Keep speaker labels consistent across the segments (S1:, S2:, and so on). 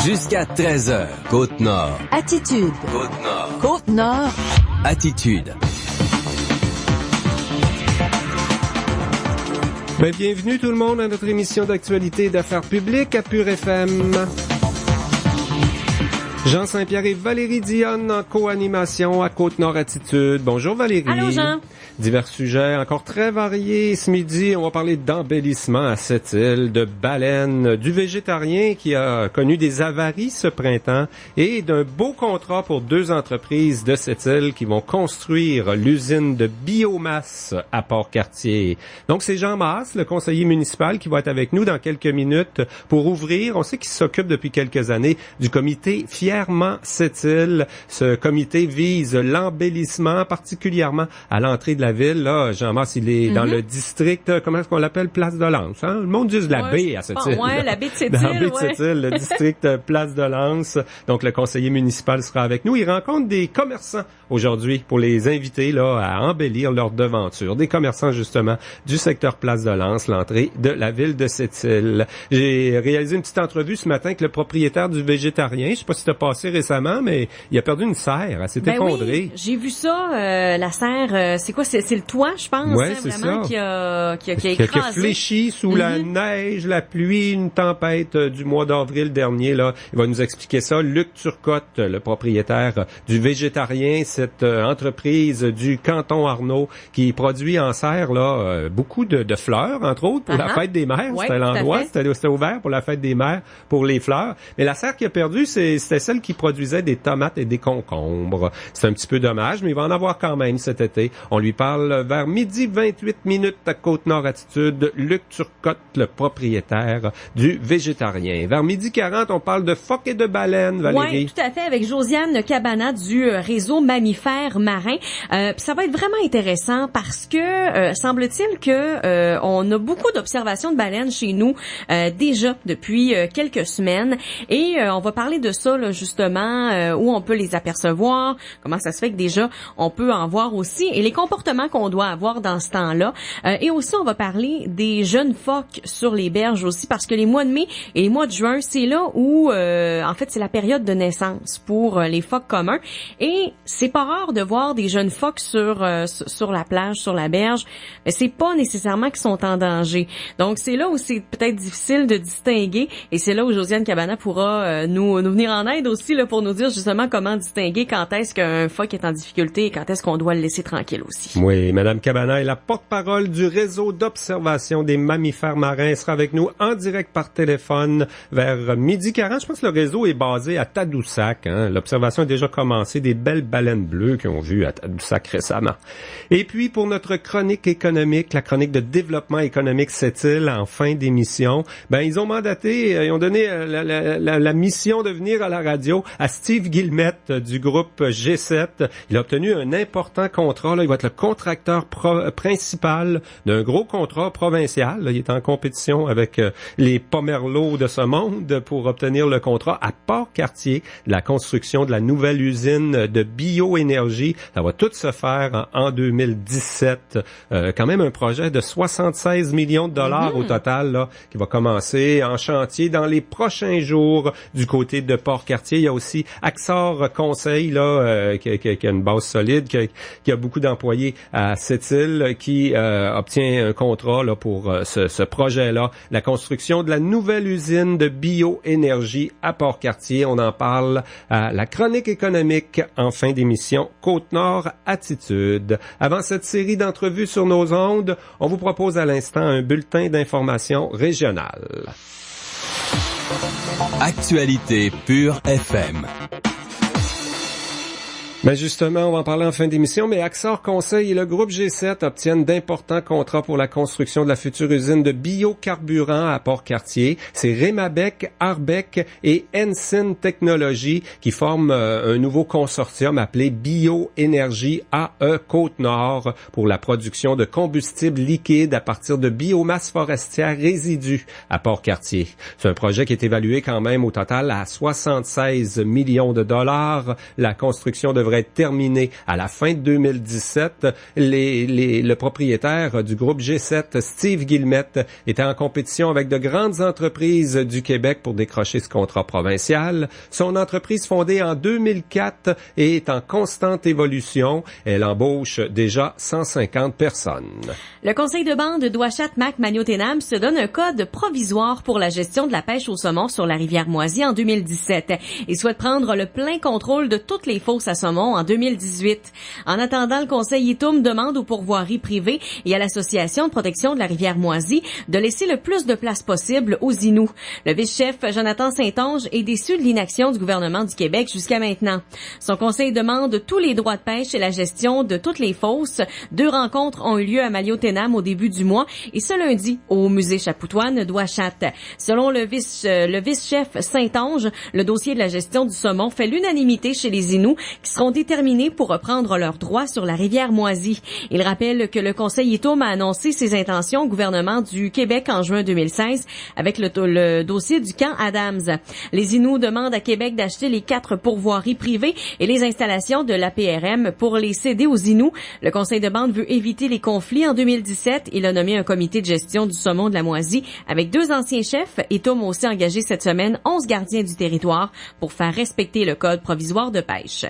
S1: Jusqu'à 13h, Côte-Nord.
S2: Attitude.
S1: Côte-Nord.
S2: Côte-Nord.
S1: Attitude.
S3: Bienvenue tout le monde à notre émission d'actualité et d'affaires publiques à Pure FM. Jean Saint-Pierre et Valérie Dionne en co-animation à Côte-Nord Attitude. Bonjour Valérie.
S4: Allô Jean.
S3: Divers sujets encore très variés. Ce midi, on va parler d'embellissement à cette île, de baleines, du végétarien qui a connu des avaries ce printemps et d'un beau contrat pour 2 entreprises de cette île qui vont construire l'usine de biomasse à Port-Cartier. Donc c'est Jean Masse, le conseiller municipal, qui va être avec nous dans quelques minutes pour ouvrir. On sait qu'il s'occupe depuis quelques années du comité Fièrement cette île. Ce comité vise l'embellissement, particulièrement à l'entrée de la ville. Là, Jean Masse, il est dans le district, comment est-ce qu'on l'appelle, Place de Lens. Hein? Le monde dit la baie à cette île.
S4: Ouais, la baie de cette île.
S3: La baie de cette île, le district Place de Lens. Donc, le conseiller municipal sera avec nous. Il rencontre des commerçants aujourd'hui pour les inviter là à embellir leur devanture. Des commerçants, justement, du secteur Place de Lens, l'entrée de la ville de cette île. J'ai réalisé une petite entrevue ce matin avec le propriétaire du végétarien. Je sais pas si t'as passé récemment, mais il a perdu une serre. Elle s'est effondrée.
S4: Oui, j'ai vu ça. La serre, c'est quoi? C'est le toit, je pense.
S3: Ouais, c'est
S4: vraiment,
S3: ça.
S4: Qui a écrasé.
S3: Qui a fléchi sous la neige, la pluie, une tempête du mois d'avril dernier. Là, il va nous expliquer ça. Luc Turcotte, le propriétaire du végétarien, cette entreprise du canton Arnaud qui produit en serre là beaucoup de fleurs, entre autres, pour la fête des mères.
S4: Ouais,
S3: c'était l'endroit, c'était ouvert pour la fête des mères, pour les fleurs. Mais la serre qui a perdu, c'était celle qui produisait des tomates et des concombres. C'est un petit peu dommage, mais il va en avoir quand même cet été. On lui parle vers 12h28 à Côte-Nord Attitude. Luc Turcotte, le propriétaire du végétarien. Vers 12h40, on parle de phoques et de baleines, Valérie.
S4: Oui, tout à fait, avec Josiane Cabana du réseau Mammifères Marins. Puis ça va être vraiment intéressant parce que semble-t-il que on a beaucoup d'observations de baleines chez nous déjà depuis quelques semaines. Et on va parler de ça là, justement, où on peut les apercevoir, comment ça se fait que déjà on peut en voir aussi, et les comportements qu'on doit avoir dans ce temps-là. Et aussi, on va parler des jeunes phoques sur les berges aussi, parce que les mois de mai et les mois de juin, c'est là où, en fait, c'est la période de naissance pour les phoques communs. Et c'est pas rare de voir des jeunes phoques sur la plage, sur la berge, mais c'est pas nécessairement qu'ils sont en danger. Donc, c'est là où c'est peut-être difficile de distinguer, et c'est là où Josiane Cabana pourra nous venir en aide aussi là, pour nous dire justement comment distinguer quand est-ce qu'un phoque est en difficulté et quand est-ce qu'on doit le laisser tranquille aussi.
S3: Oui, Madame Cabana est la porte-parole du réseau d'observation des mammifères marins. Elle sera avec nous en direct par téléphone vers 12h40. Je pense que le réseau est basé à Tadoussac. Hein. L'observation a déjà commencé. Des belles baleines bleues qu'ils ont vues à Tadoussac récemment. Et puis, pour notre chronique économique, la chronique de développement économique cette-île en fin d'émission, ils ont mandaté, ils ont donné la mission de venir à la radio à Steve Guillemette du groupe G7. Il a obtenu un important contrat. Là, il va être le contracteur principal d'un gros contrat provincial. Là, il est en compétition avec les Pomerleau de ce monde pour obtenir le contrat à Port-Cartier, la construction de la nouvelle usine de bioénergie. Ça va tout se faire en 2017. Quand même un projet de 76 millions de dollars au total là, qui va commencer en chantier dans les prochains jours du côté de Port-Cartier. Il y a aussi Axor Conseil là, qui a une base solide, qui a beaucoup d'employés à cette île, qui obtient un contrat là, pour ce projet-là, la construction de la nouvelle usine de bioénergie à Port-Cartier. On en parle à la chronique économique en fin d'émission Côte-Nord Attitude. Avant cette série d'entrevues sur nos ondes, on vous propose à l'instant un bulletin d'information régionale.
S1: Actualité Pure FM.
S3: Justement, on va en parler en fin d'émission, mais Axor Conseil et le groupe G7 obtiennent d'importants contrats pour la construction de la future usine de biocarburant à Port-Cartier. C'est Remabec, Arbeck et Ensign Technologies qui forment un nouveau consortium appelé Bioénergie AE Côte-Nord pour la production de combustible liquide à partir de biomasse forestière résidue à Port-Cartier. C'est un projet qui est évalué quand même au total à 76 millions de dollars. La construction devrait devrait être terminé à la fin de 2017. Le propriétaire du groupe G7, Steve Guillemette, était en compétition avec de grandes entreprises du Québec pour décrocher ce contrat provincial. Son entreprise fondée en 2004 est en constante évolution. Elle embauche déjà 150 personnes.
S4: Le conseil de bande d'Ouachat-Mac-Maniotenam se donne un code provisoire pour la gestion de la pêche au saumon sur la rivière Moisy en 2017. Il souhaite prendre le plein contrôle de toutes les fosses à saumon en 2018. En attendant, le conseil ITOUM demande aux pourvoiries privées et à l'Association de protection de la rivière Moisy de laisser le plus de place possible aux Inuits. Le vice-chef Jonathan Saint-Onge est déçu de l'inaction du gouvernement du Québec jusqu'à maintenant. Son conseil demande tous les droits de pêche et la gestion de toutes les fosses. 2 rencontres ont eu lieu à Maliotenam au début du mois et ce lundi au musée Chapoutoine d'Ouachat. Selon le vice-chef Saint-Onge, le dossier de la gestion du saumon fait l'unanimité chez les Inuits qui seront déterminés pour reprendre leurs droits sur la rivière Moisy. Il rappelle que le conseil ITOUM a annoncé ses intentions au gouvernement du Québec en juin 2016 avec le dossier du camp Adams. Les Inuits demandent à Québec d'acheter les 4 pourvoiries privées et les installations de l'APRM pour les céder aux Inuits. Le conseil de bande veut éviter les conflits. En 2017, il a nommé un comité de gestion du saumon de la Moisy avec 2 anciens chefs. ITOUM a aussi engagé cette semaine 11 gardiens du territoire pour faire respecter le code provisoire de pêche.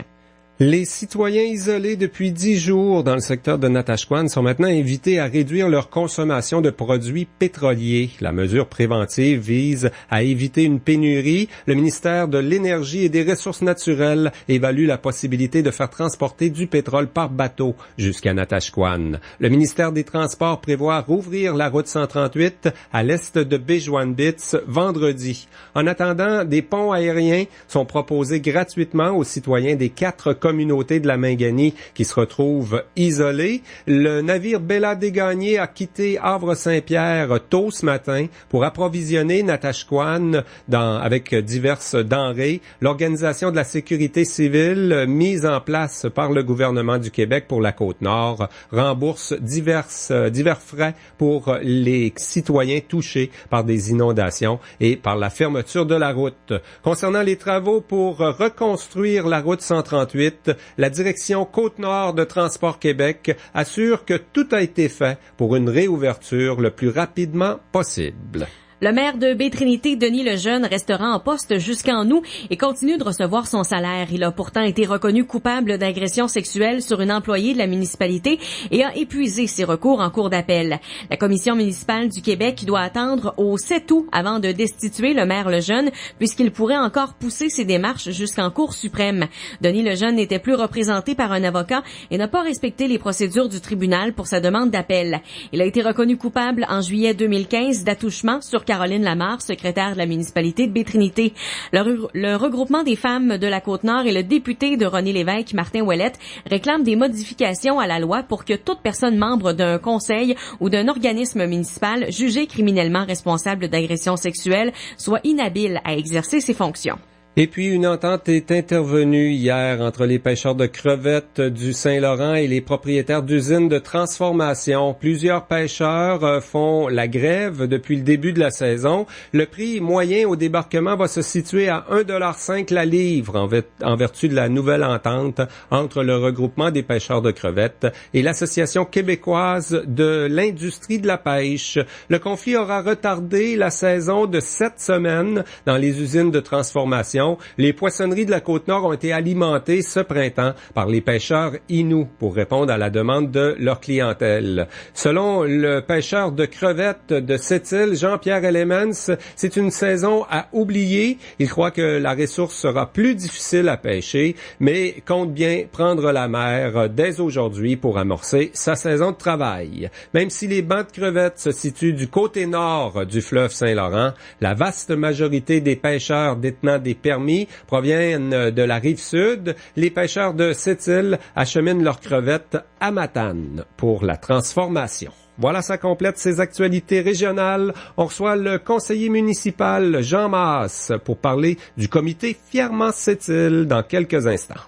S3: Les citoyens isolés depuis 10 jours dans le secteur de Natashquan sont maintenant invités à réduire leur consommation de produits pétroliers. La mesure préventive vise à éviter une pénurie. Le ministère de l'Énergie et des Ressources naturelles évalue la possibilité de faire transporter du pétrole par bateau jusqu'à Natashquan. Le ministère des Transports prévoit rouvrir la route 138 à l'est de Bejuan-Bits vendredi. En attendant, des ponts aériens sont proposés gratuitement aux citoyens des 4 communauté de la Mingani qui se retrouve isolée. Le navire Bella Dégagné a quitté Havre-Saint-Pierre tôt ce matin pour approvisionner Natashquan avec diverses denrées. L'Organisation de la sécurité civile, mise en place par le gouvernement du Québec pour la Côte-Nord, rembourse divers frais pour les citoyens touchés par des inondations et par la fermeture de la route. Concernant les travaux pour reconstruire la route 138, la direction Côte-Nord de Transport Québec assure que tout a été fait pour une réouverture le plus rapidement possible.
S4: Le maire de Baie-Trinité, Denis Lejeune, restera en poste jusqu'en août et continue de recevoir son salaire. Il a pourtant été reconnu coupable d'agression sexuelle sur une employée de la municipalité et a épuisé ses recours en cour d'appel. La commission municipale du Québec doit attendre au 7 août avant de destituer le maire Lejeune puisqu'il pourrait encore pousser ses démarches jusqu'en Cour suprême. Denis Lejeune n'était plus représenté par un avocat et n'a pas respecté les procédures du tribunal pour sa demande d'appel. Il a été reconnu coupable en juillet 2015 d'attouchement sur Caroline Lamarre, secrétaire de la municipalité de Baie-Trinité. Le regroupement des femmes de la Côte-Nord et le député de René-Lévesque, Martin Ouellette, réclament des modifications à la loi pour que toute personne membre d'un conseil ou d'un organisme municipal jugé criminellement responsable d'agression sexuelle soit inhabile à exercer ses fonctions.
S3: Et puis, une entente est intervenue hier entre les pêcheurs de crevettes du Saint-Laurent et les propriétaires d'usines de transformation. Plusieurs pêcheurs font la grève depuis le début de la saison. Le prix moyen au débarquement va se situer à 1,5 $ la livre en vertu de la nouvelle entente entre le regroupement des pêcheurs de crevettes et l'Association québécoise de l'industrie de la pêche. Le conflit aura retardé la saison de 7 semaines dans les usines de transformation. Les poissonneries de la Côte-Nord ont été alimentées ce printemps par les pêcheurs Inuits pour répondre à la demande de leur clientèle. Selon le pêcheur de crevettes de Sept-Îles, Jean-Pierre Elemens, c'est une saison à oublier. Il croit que la ressource sera plus difficile à pêcher, mais compte bien prendre la mer dès aujourd'hui pour amorcer sa saison de travail. Même si les bancs de crevettes se situent du côté nord du fleuve Saint-Laurent, la vaste majorité des pêcheurs détenant des permis proviennent de la rive sud. Les pêcheurs de Sept-Îles acheminent leurs crevettes à Matane pour la transformation. Voilà, ça complète ces actualités régionales. On reçoit le conseiller municipal Jean Masse pour parler du comité Fièrement Sept-Îles dans quelques instants.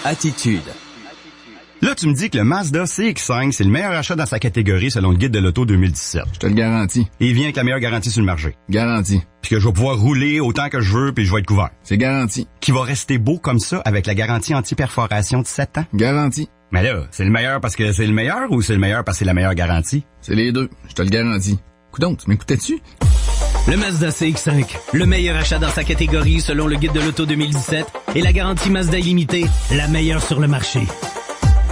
S1: Attitude.
S2: Là, tu me dis que le Mazda CX-5, c'est le meilleur achat dans sa catégorie selon le guide de l'auto 2017.
S5: Je te le garantis.
S2: Et il vient avec la meilleure garantie sur le marché.
S5: Garanti.
S2: Puis que je vais pouvoir rouler autant que je veux, puis je vais être couvert.
S5: C'est garanti.
S2: Qui va rester beau comme ça avec la garantie anti-perforation de 7 ans.
S5: Garanti.
S2: Mais là, c'est le meilleur parce que c'est le meilleur ou c'est le meilleur parce que c'est la meilleure garantie?
S5: C'est les deux. Je te le garantis. Coudonc, tu m'écoutais-tu?
S6: Le Mazda CX-5, le meilleur achat dans sa catégorie selon le guide de l'auto 2017 et la garantie Mazda illimitée, la meilleure sur le marché.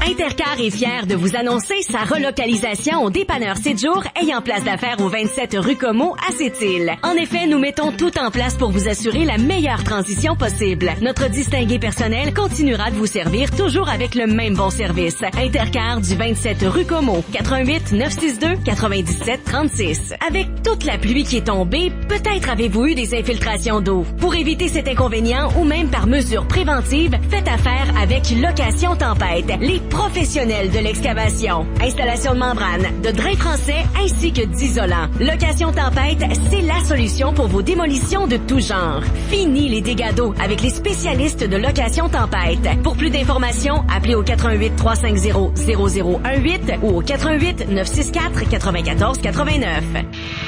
S7: Intercar est fier de vous annoncer sa relocalisation au dépanneur Séjour ayant place d'affaires au 27 rue Comeau à Sept-Îles. En effet, nous mettons tout en place pour vous assurer la meilleure transition possible. Notre distingué personnel continuera de vous servir toujours avec le même bon service. Intercar du 27 rue Comeau, 88 962 97 36. Avec toute la pluie qui est tombée, peut-être avez-vous eu des infiltrations d'eau. Pour éviter cet inconvénient ou même par mesure préventive, faites affaire avec Location Tempête, les professionnels de l'excavation. Installation de membranes, de drains français ainsi que d'isolants. Location Tempête, c'est la solution pour vos démolitions de tout genre. Fini les dégâts d'eau avec les spécialistes de Location Tempête. Pour plus d'informations, appelez au 88 350 0018 ou au 88 964 94 89.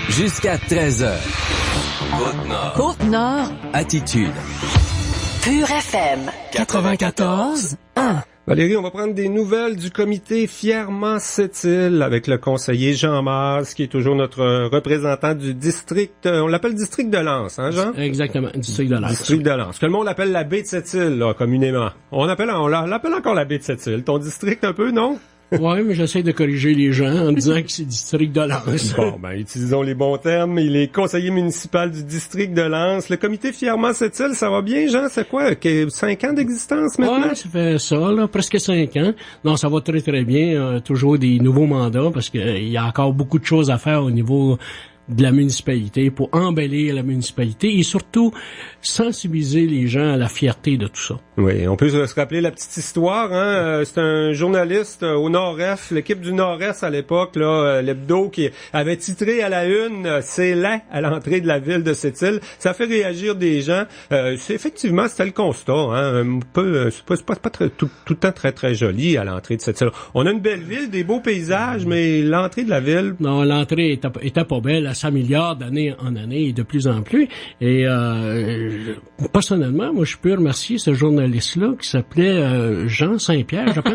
S1: Jusqu'à 13h. Côte-Nord.
S8: Côte-Nord.
S1: Attitude.
S8: Pure FM. 94.1.
S3: Valérie, on va prendre des nouvelles du comité Fièrement Sept-Îles avec le conseiller Jean Mars, qui est toujours notre représentant du district, on l'appelle district de Lens, hein, Jean?
S9: Exactement, district de Lens.
S3: District de Lens. Que le monde appelle la baie de Sept-Îles, là, communément. On l'appelle encore la baie de Sept-Îles. Ton district un peu, non?
S9: Oui, mais j'essaie de corriger les gens en disant que c'est district de Lens.
S3: Bon, ben, utilisons les bons termes. Il est conseiller municipal du district de Lens. Le comité Fièrement Sept-Îles, ça va bien, Jean? C'est quoi? 5 ans d'existence maintenant?
S9: Ouais, ça fait ça, là, presque 5 ans. Non, ça va très, très bien. Toujours des nouveaux mandats parce qu'il y a encore beaucoup de choses à faire au niveau de la municipalité pour embellir la municipalité et surtout sensibiliser les gens à la fierté de tout ça.
S3: Oui, on peut se rappeler la petite histoire, hein. C'est un journaliste au Nord-Est, l'équipe du Nord-Est à l'époque, là, l'hebdo, qui avait titré à la une c'est laid à l'entrée de la ville de Sept-Îles. Ça fait réagir des gens. C'était le constat, hein. C'est pas très, tout le temps très très joli à l'entrée de Sept-Îles. On a une belle ville, des beaux paysages, mais l'entrée de la ville.
S9: Non, l'entrée était pas belle. Elle s'améliore d'année en année et de plus en plus. Et personnellement, moi, je peux remercier ce journaliste-là qui s'appelait Jean Saint-Pierre, je pense.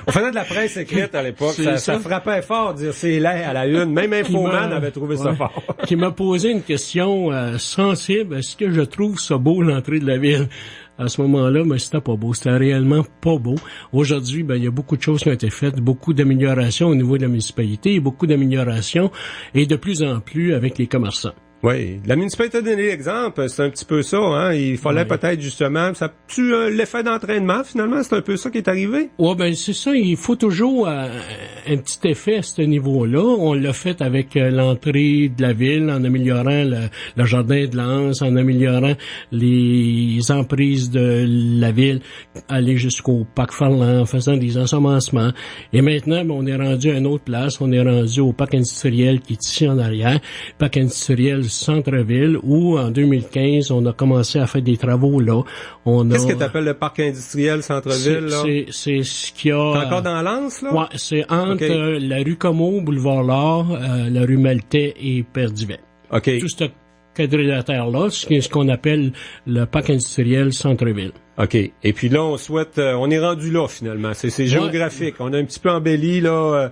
S3: On faisait de la presse écrite à l'époque. Ça frappait fort de dire c'est laid à la une. Même Infoman avait trouvé ça fort.
S9: Qui m'a posé une question sensible. Est-ce que je trouve ça beau, l'entrée de la ville? À ce moment-là, mais c'était pas beau. C'était réellement pas beau. Aujourd'hui, il y a beaucoup de choses qui ont été faites, beaucoup d'améliorations au niveau de la municipalité, beaucoup d'améliorations et de plus en plus avec les commerçants.
S3: Oui, la municipalité a donné l'exemple, c'est un petit peu ça, hein. Il fallait peut-être justement, ça tue l'effet d'entraînement finalement, c'est un peu ça qui est arrivé.
S9: Ouais, ben c'est ça, il faut toujours un petit effet à ce niveau-là. On l'a fait avec l'entrée de la ville, en améliorant le jardin de Lens, en améliorant les emprises de la ville, aller jusqu'au parc Farland, en faisant des ensemencements. Et maintenant, on est rendu à une autre place, on est rendu au parc industriel qui est ici en arrière, parc industriel centre-ville, où en 2015, on a commencé à faire des travaux là.
S3: Qu'est-ce que t'appelles le parc industriel centre-ville, là?
S9: C'est ce qu'il y a...
S3: T'es encore dans Lens, là?
S9: Ouais, c'est entre la rue Comeau, boulevard L'Or, la rue Maltais et Perdivet.
S3: OK.
S9: Tout ce quadrilatère-là, ce qu'on appelle le parc industriel centre-ville.
S3: OK. Et puis là, on est rendu là, finalement. C'est géographique. On a un petit peu embelli, là,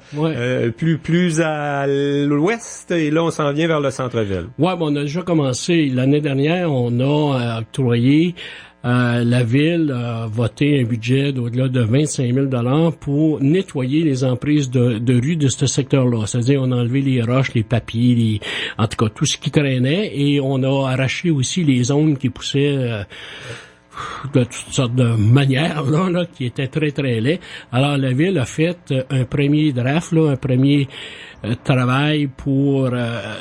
S3: plus à l'ouest, et là, on s'en vient vers le centre-ville.
S9: Ouais, on a déjà commencé. L'année dernière, on a octroyé, la ville a voté un budget d'au-delà de 25 000 $ pour nettoyer les emprises de rue de ce secteur-là. C'est-à-dire, on a enlevé les roches, les papiers, en tout cas, tout ce qui traînait, et on a arraché aussi les zones qui poussaient, de toutes sortes de manières, là, qui étaient très, très laids. Alors, la ville a fait un premier draft, un premier travail pour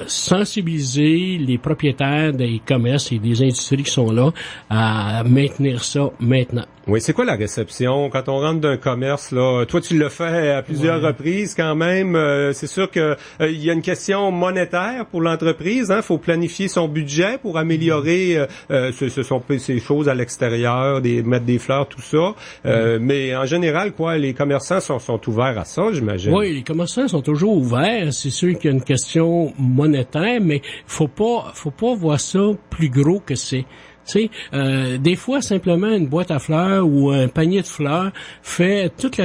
S9: sensibiliser les propriétaires des commerces et des industries qui sont là à maintenir ça maintenant.
S3: Oui, c'est quoi la réception quand on rentre d'un commerce, là? Toi, tu l'as fait à plusieurs reprises quand même. C'est sûr que il y a une question monétaire pour l'entreprise, hein. Faut planifier son budget pour améliorer ces choses à l'extérieur. l'extérieur, mettre des fleurs, tout ça. Mais en général, quoi, les commerçants sont ouverts à ça, j'imagine.
S9: Oui, les commerçants sont toujours ouverts. C'est sûr qu'il y a une question monétaire, mais faut pas voir ça plus gros que c'est. Tu sais, des fois, simplement une boîte à fleurs ou un panier de fleurs fait toute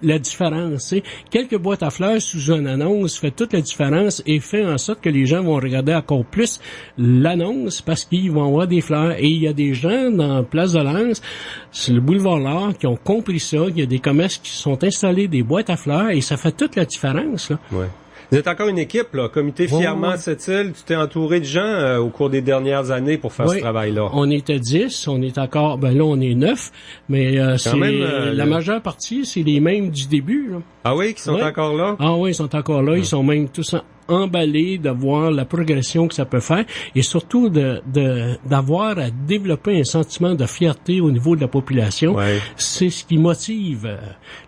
S9: la différence. Tu sais. Quelques boîtes à fleurs sous une annonce fait toute la différence et fait en sorte que les gens vont regarder encore plus l'annonce parce qu'ils vont avoir des fleurs. Et il y a des gens dans Place de Lens, sur le boulevard L'Art, qui ont compris ça. Il y a des commerces qui sont installés des boîtes à fleurs et ça fait toute la différence, là.
S3: Ouais. Vous êtes encore une équipe, là, comité Fièrement Sept-Îles. Tu t'es entouré de gens au cours des dernières années pour faire ce travail-là.
S9: On était 10, on est encore, là on est 9, mais la majeure partie, c'est les mêmes du début, là.
S3: Ah oui, qui sont encore là?
S9: Ah oui, ils sont encore là, ils sont même tous emballés de voir la progression que ça peut faire et surtout d'avoir à développer un sentiment de fierté au niveau de la population. Ouais. C'est ce qui motive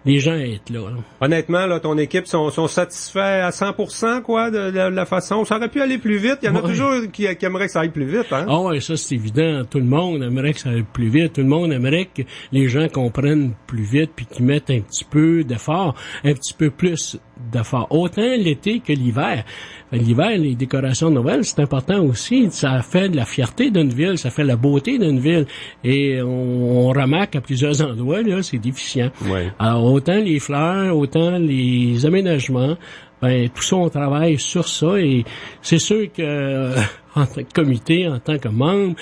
S9: les gens à être là.
S3: Honnêtement, là, ton équipe sont satisfaits à 100%, quoi, de la façon. Ça aurait pu aller plus vite. Il y en a toujours qui aimeraient que ça aille plus vite, hein?
S9: Ah ouais, ça c'est évident. Tout le monde aimerait que ça aille plus vite. Tout le monde aimerait que les gens comprennent plus vite puis qu'ils mettent un petit peu d'effort, un petit peu plus d'effort. Autant l'été que l'hiver. L'hiver, les décorations de Noël, c'est important aussi. Ça fait de la fierté d'une ville, ça fait la beauté d'une ville. Et on remarque à plusieurs endroits, là, c'est déficient. Ouais. Alors, autant les fleurs, autant les aménagements, tout ça, on travaille sur ça. Et c'est sûr que, en tant que comité, en tant que membre,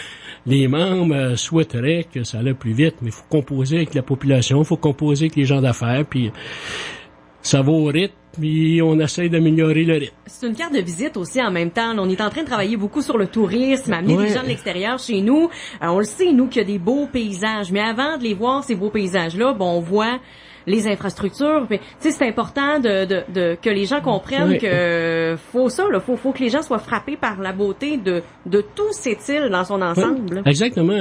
S9: les membres souhaiteraient que ça allait plus vite. Mais il faut composer avec la population, il faut composer avec les gens d'affaires, puis ça va au rythme. Puis on essaie d'améliorer le rythme.
S4: C'est une carte de visite aussi en même temps. On est en train de travailler beaucoup sur le tourisme, amener des gens de l'extérieur chez nous. On le sait, nous, qu'il y a des beaux paysages. Mais avant de les voir, ces beaux paysages-là, on voit les infrastructures. Tu sais, c'est important que les gens comprennent que faut que les gens soient frappés par la beauté de tout cette île dans son ensemble.
S9: Exactement.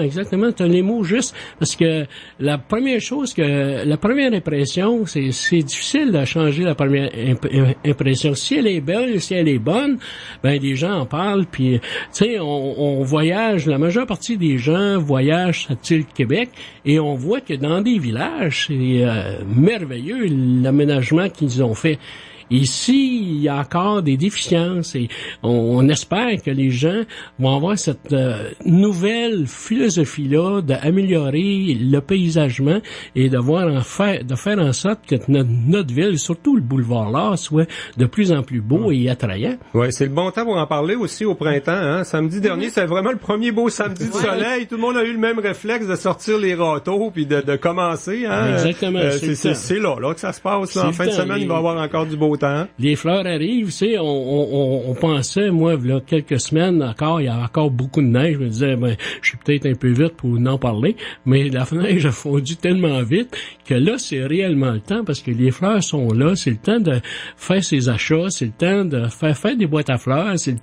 S9: T'as les mots justes. Parce que la première impression, c'est difficile de changer la première impression. Si elle est belle, si elle est bonne, les gens en parlent. Puis, tu sais, on voyage. La majeure partie des gens voyagent à l'île Québec et on voit que dans des villages, c'est merveilleux l'aménagement qu'ils ont fait. Ici, il y a encore des déficiences et on espère que les gens vont avoir cette nouvelle philosophie-là d'améliorer le paysagement et de faire en sorte que notre ville, surtout le boulevard L'Art, soit de plus en plus beau et attrayant.
S3: Oui, c'est le bon temps pour en parler aussi au printemps. Hein? Samedi dernier, c'était vraiment le premier beau samedi de soleil. Tout le monde a eu le même réflexe de sortir les râteaux puis de commencer. Hein?
S9: Exactement.
S3: C'est là que ça se passe. Là. En fin de semaine, il va y avoir encore du beau temps.
S9: Les fleurs arrivent, tu sais, on pensait, moi, il y a quelques semaines encore, il y avait encore beaucoup de neige. Je me disais, je suis peut-être un peu vite pour en parler, mais la neige a fondu tellement vite que là, c'est réellement le temps parce que les fleurs sont là. C'est le temps de faire ses achats, c'est le temps de faire des boîtes à fleurs, c'est le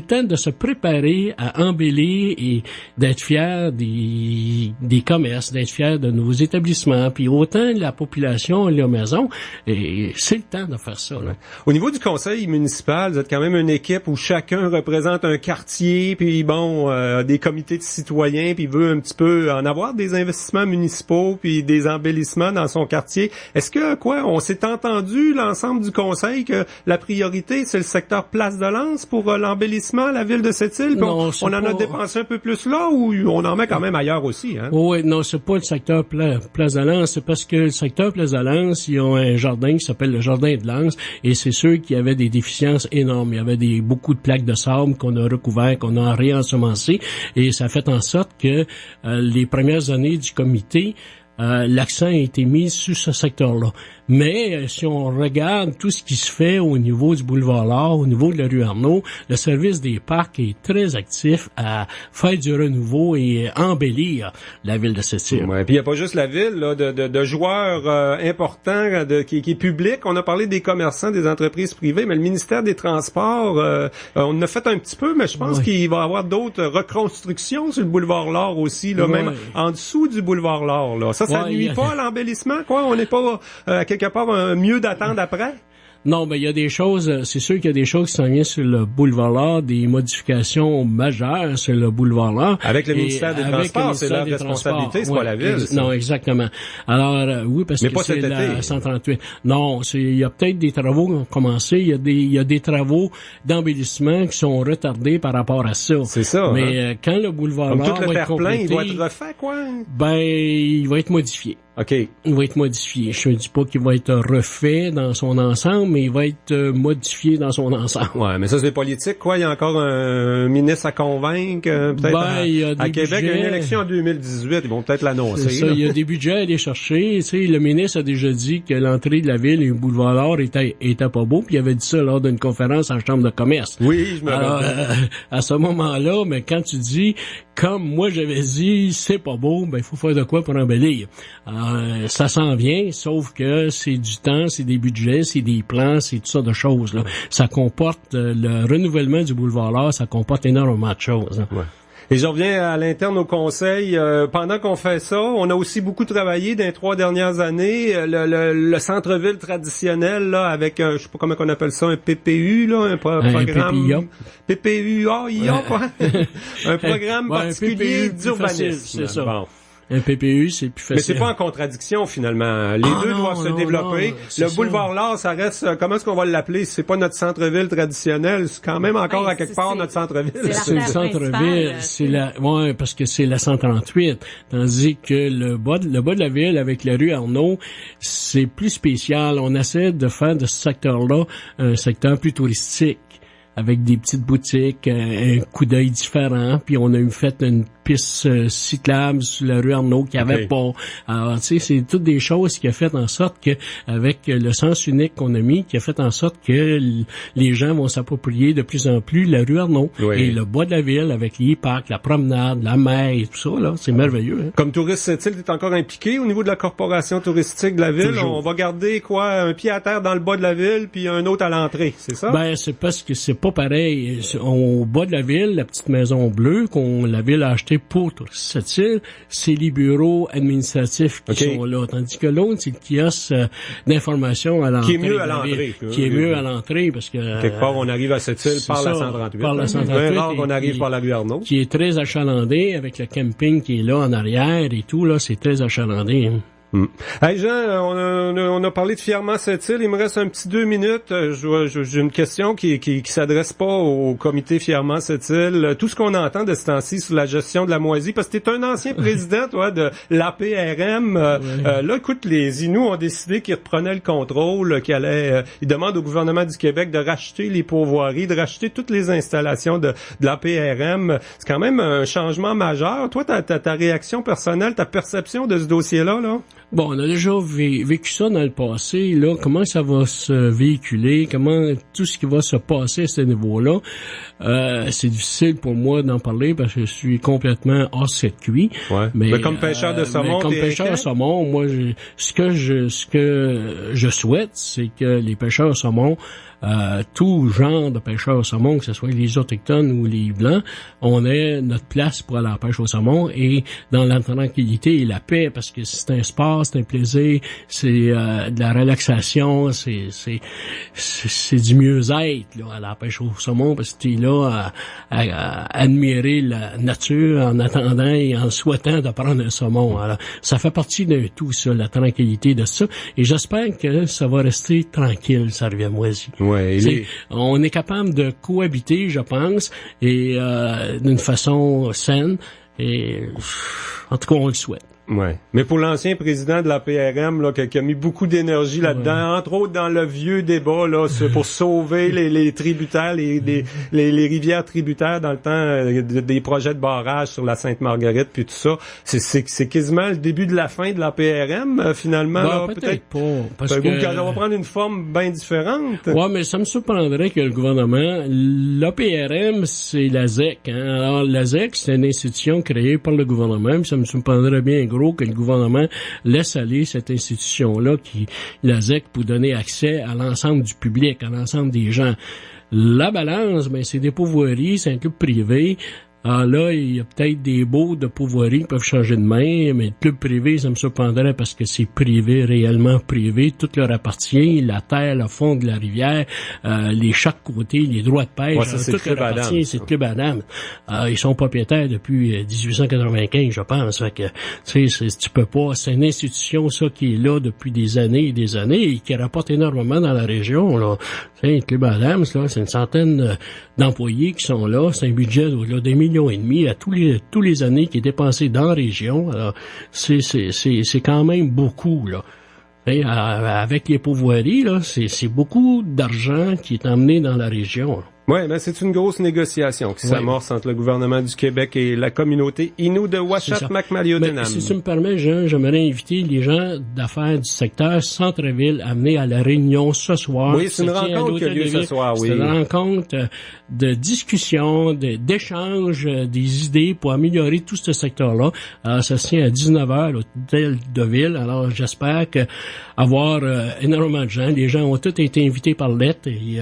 S9: temps de se préparer à embellir et d'être fier des commerces, d'être fier de nos établissements, puis autant la population et la maison, et c'est le temps de faire ça. Là.
S3: Au niveau du conseil municipal, vous êtes quand même une équipe où chacun représente un quartier, puis des comités de citoyens, puis veut un petit peu en avoir des investissements municipaux, puis des embellissements dans son quartier. Est-ce que, on s'est entendu, l'ensemble du conseil, que la priorité, c'est le secteur Place de Lens pour l'embellissement, la ville de Sept-Îles? On en a dépensé un peu plus là ou on en met quand même ailleurs aussi? Hein?
S9: Oui, non, c'est pas le secteur Place de Lens, c'est parce que le secteur Place de Lens, ils ont un jardin qui s'appelle le jardin de Lens et c'est sûr qu'il y avait des déficiences énormes. Il y avait beaucoup de plaques de sable qu'on a recouvert, qu'on a réensemencé et ça a fait en sorte que les premières années du comité, l'accent a été mis sur ce secteur-là. Mais si on regarde tout ce qui se fait au niveau du boulevard L'Art, au niveau de la rue Arnaud, le service des parcs est très actif à faire du renouveau et embellir la ville de Sept-Îles.
S3: Ouais, puis il n'y a pas juste la ville, là, de joueurs importants qui est public. On a parlé des commerçants, des entreprises privées, mais le ministère des Transports, on en a fait un petit peu, mais je pense qu'il va y avoir d'autres reconstructions sur le boulevard L'Art aussi, là, même en dessous du boulevard L'Art. Là. Ça nuit pas à l'embellissement, quoi? On n'est pas quelque part mieux d'attendre après?
S9: Non, ben il y a des choses, c'est sûr qu'il y a des choses qui s'en viennent sur le boulevard-là, des modifications majeures sur le boulevard-là.
S3: Avec le ministère des Transports, c'est leur responsabilité, c'est pas la ville.
S9: Non, exactement. Alors, oui, parce que c'est la 138. Non, il y a peut-être des travaux qui ont commencé, il y a des travaux d'embellissement qui sont retardés par rapport à ça.
S3: C'est ça.
S9: Mais quand le boulevard-là
S3: tout le
S9: va être complété,
S3: il doit être refait, quoi?
S9: Ben, il va être modifié.
S3: OK.
S9: Il va être modifié. Je ne dis pas qu'il va être refait dans son ensemble, mais il va être modifié dans son ensemble.
S3: Ouais, mais ça, c'est politique, quoi. Il y a encore un ministre à convaincre, peut-être à Québec. Il y a une élection en 2018. Ils vont peut-être l'annoncer.
S9: C'est ça, il y a des budgets à aller chercher. Tu sais, le ministre a déjà dit que l'entrée de la ville et le boulevard était pas beau, puis il avait dit ça lors d'une conférence en chambre de commerce.
S3: Oui, je me rappelle.
S9: À ce moment-là, mais quand tu dis, comme moi j'avais dit, c'est pas beau, ben il faut faire de quoi pour embellir. Ça s'en vient, sauf que c'est du temps, c'est des budgets, c'est des plans, c'est tout ça de choses. Là. Ça comporte le renouvellement du boulevard-là, ça comporte énormément de choses. Hein.
S3: Ouais. Et je reviens à l'interne au conseil. Pendant qu'on fait ça, on a aussi beaucoup travaillé dans les 3 dernières années. Le centre-ville traditionnel, là, avec je sais pas comment on appelle ça, un PPU, là, un programme. PPU-IA, quoi. Un programme particulier d'urbanisme.
S9: C'est ça.
S3: Bon.
S9: Un PPU, c'est plus facile.
S3: Mais c'est pas en contradiction, finalement. Les deux doivent se développer. Le boulevard-là, ça reste, comment est-ce qu'on va l'appeler? C'est pas notre centre-ville traditionnel. C'est quand même encore à quelque part notre centre-ville.
S9: C'est le centre-ville. Ouais, parce que c'est la 138. Tandis que le bas de la ville, avec la rue Arnaud, c'est plus spécial. On essaie de faire de ce secteur-là un secteur plus touristique, avec des petites boutiques, un coup d'œil différent, puis on a fait une piste cyclable sur la rue Arnaud qui avait pas. Alors, tu sais, c'est toutes des choses qui a fait en sorte que, avec le sens unique qu'on a mis, qui a fait en sorte que les gens vont s'approprier de plus en plus la rue Arnaud. Oui. Et le bas de la ville, avec les parcs, la promenade, la mer et tout ça, là, c'est merveilleux. Hein?
S3: Comme Touriste Sept-Îles, t'es encore impliqué au niveau de la corporation touristique de la ville. Toujours. On va garder, quoi, un pied à terre dans le bas de la ville, puis un autre à l'entrée, c'est ça?
S9: Ben, c'est parce que c'est pas pareil. Au bas de la ville, la petite maison bleue la ville a achetée pour cette île, c'est les bureaux administratifs qui sont là. Tandis que l'autre, c'est le kiosque d'information à l'entrée.
S3: Qui est mieux à l'entrée.
S9: Qui est mieux à l'entrée, parce que...
S3: Quelque part, on arrive à cette île par la 138. Par la 138. C'est rare qu'on arrive par la rue Arnaud.
S9: Qui est très achalandé, avec le camping qui est là en arrière et tout, là, c'est très achalandé. Hein.
S3: Hey Jean, on a parlé de Fièrement Sept-Îles. Il me reste un petit 2 minutes. J'ai une question qui s'adresse pas au comité Fièrement Sept-Îles. Tout ce qu'on entend de ce temps-ci sur la gestion de la moisie, parce que t'es un ancien président, toi, de l'APRM. Là, écoute, les Inuits ont décidé qu'ils reprenaient le contrôle, ils demandent au gouvernement du Québec de racheter les pourvoiries, de racheter toutes les installations de l'APRM. C'est quand même un changement majeur. Toi, ta réaction personnelle, ta perception de ce dossier-là, là?
S9: Bon, on a déjà vécu ça dans le passé, là, comment ça va se véhiculer, comment tout ce qui va se passer à ce niveau-là. C'est difficile pour moi d'en parler parce que je suis complètement hors circuit.
S3: Ouais. Mais comme pêcheur de saumon,
S9: comme pêcheur de saumon, moi, ce que je souhaite, c'est que les pêcheurs de saumon, tout genre de pêcheurs au saumon, que ce soit les autochtones ou les blancs, on ait notre place pour aller à la pêche au saumon et dans la tranquillité et la paix, parce que c'est un sport, c'est un plaisir, c'est de la relaxation, c'est du mieux-être là, à la pêche au saumon, parce que tu es là à admirer la nature en attendant et en souhaitant de prendre un saumon. Alors, ça fait partie d'un tout, ça, la tranquillité de ça, et j'espère que ça va rester tranquille, ça revient moisi.
S3: Ouais,
S9: on est capable de cohabiter, je pense, et d'une façon saine, et en tout cas, on le souhaite.
S3: Ouais. Mais pour l'ancien président de la PRM, là, qui a mis beaucoup d'énergie là-dedans, entre autres dans le vieux débat, là, pour sauver les tributaires, les rivières tributaires dans le temps des projets de barrage sur la Sainte-Marguerite puis tout ça, c'est quasiment le début de la fin de la PRM, finalement, là,
S9: peut-être pas. Parce que
S3: ça va prendre une forme bien différente.
S9: Ouais, mais ça me surprendrait que le gouvernement, la PRM, c'est la ZEC, hein. Alors, la ZEC, c'est une institution créée par le gouvernement, puis ça me surprendrait bien que le gouvernement laisse aller cette institution-là, la ZEC, pour donner accès à l'ensemble du public, à l'ensemble des gens. La balance, ben, c'est des pourvoiries, c'est un club privé. Là, il y a peut-être des baux de pourvoirie qui peuvent changer de main, mais le club privé, ça me surprendrait parce que c'est privé, réellement privé. Tout leur appartient, la terre, le fond de la rivière, les chaque côté, les droits de pêche, tout leur appartient, c'est le club Adam. Ils sont propriétaires depuis 1895, je pense. Fait que, tu peux pas, c'est une institution, ça, qui est là depuis des années et des années et qui rapporte énormément dans la région, là. Le club Adams, là, c'est une centaine d'employés qui sont là. C'est un budget au-delà d'1,5 million à tous les années qui est dépensé dans la région. Alors, c'est quand même beaucoup, là. Avec les pourvoiries, là, c'est beaucoup d'argent qui est emmené dans la région, là.
S3: Oui, mais c'est une grosse négociation qui s'amorce entre le gouvernement du Québec et la communauté Innu de Uashat-Macmalliotenam.
S9: Si tu me permets, Jean, j'aimerais inviter les gens d'affaires du secteur Centre-Ville à venir à la réunion ce soir.
S3: Oui, c'est une rencontre qui a lieu ce soir, oui.
S9: C'est une rencontre de discussion, d'échange des idées pour améliorer tout ce secteur-là. Alors, ça se tient à 19h à l'hôtel de ville. Alors, j'espère avoir énormément de gens. Les gens ont tous été invités par lettre et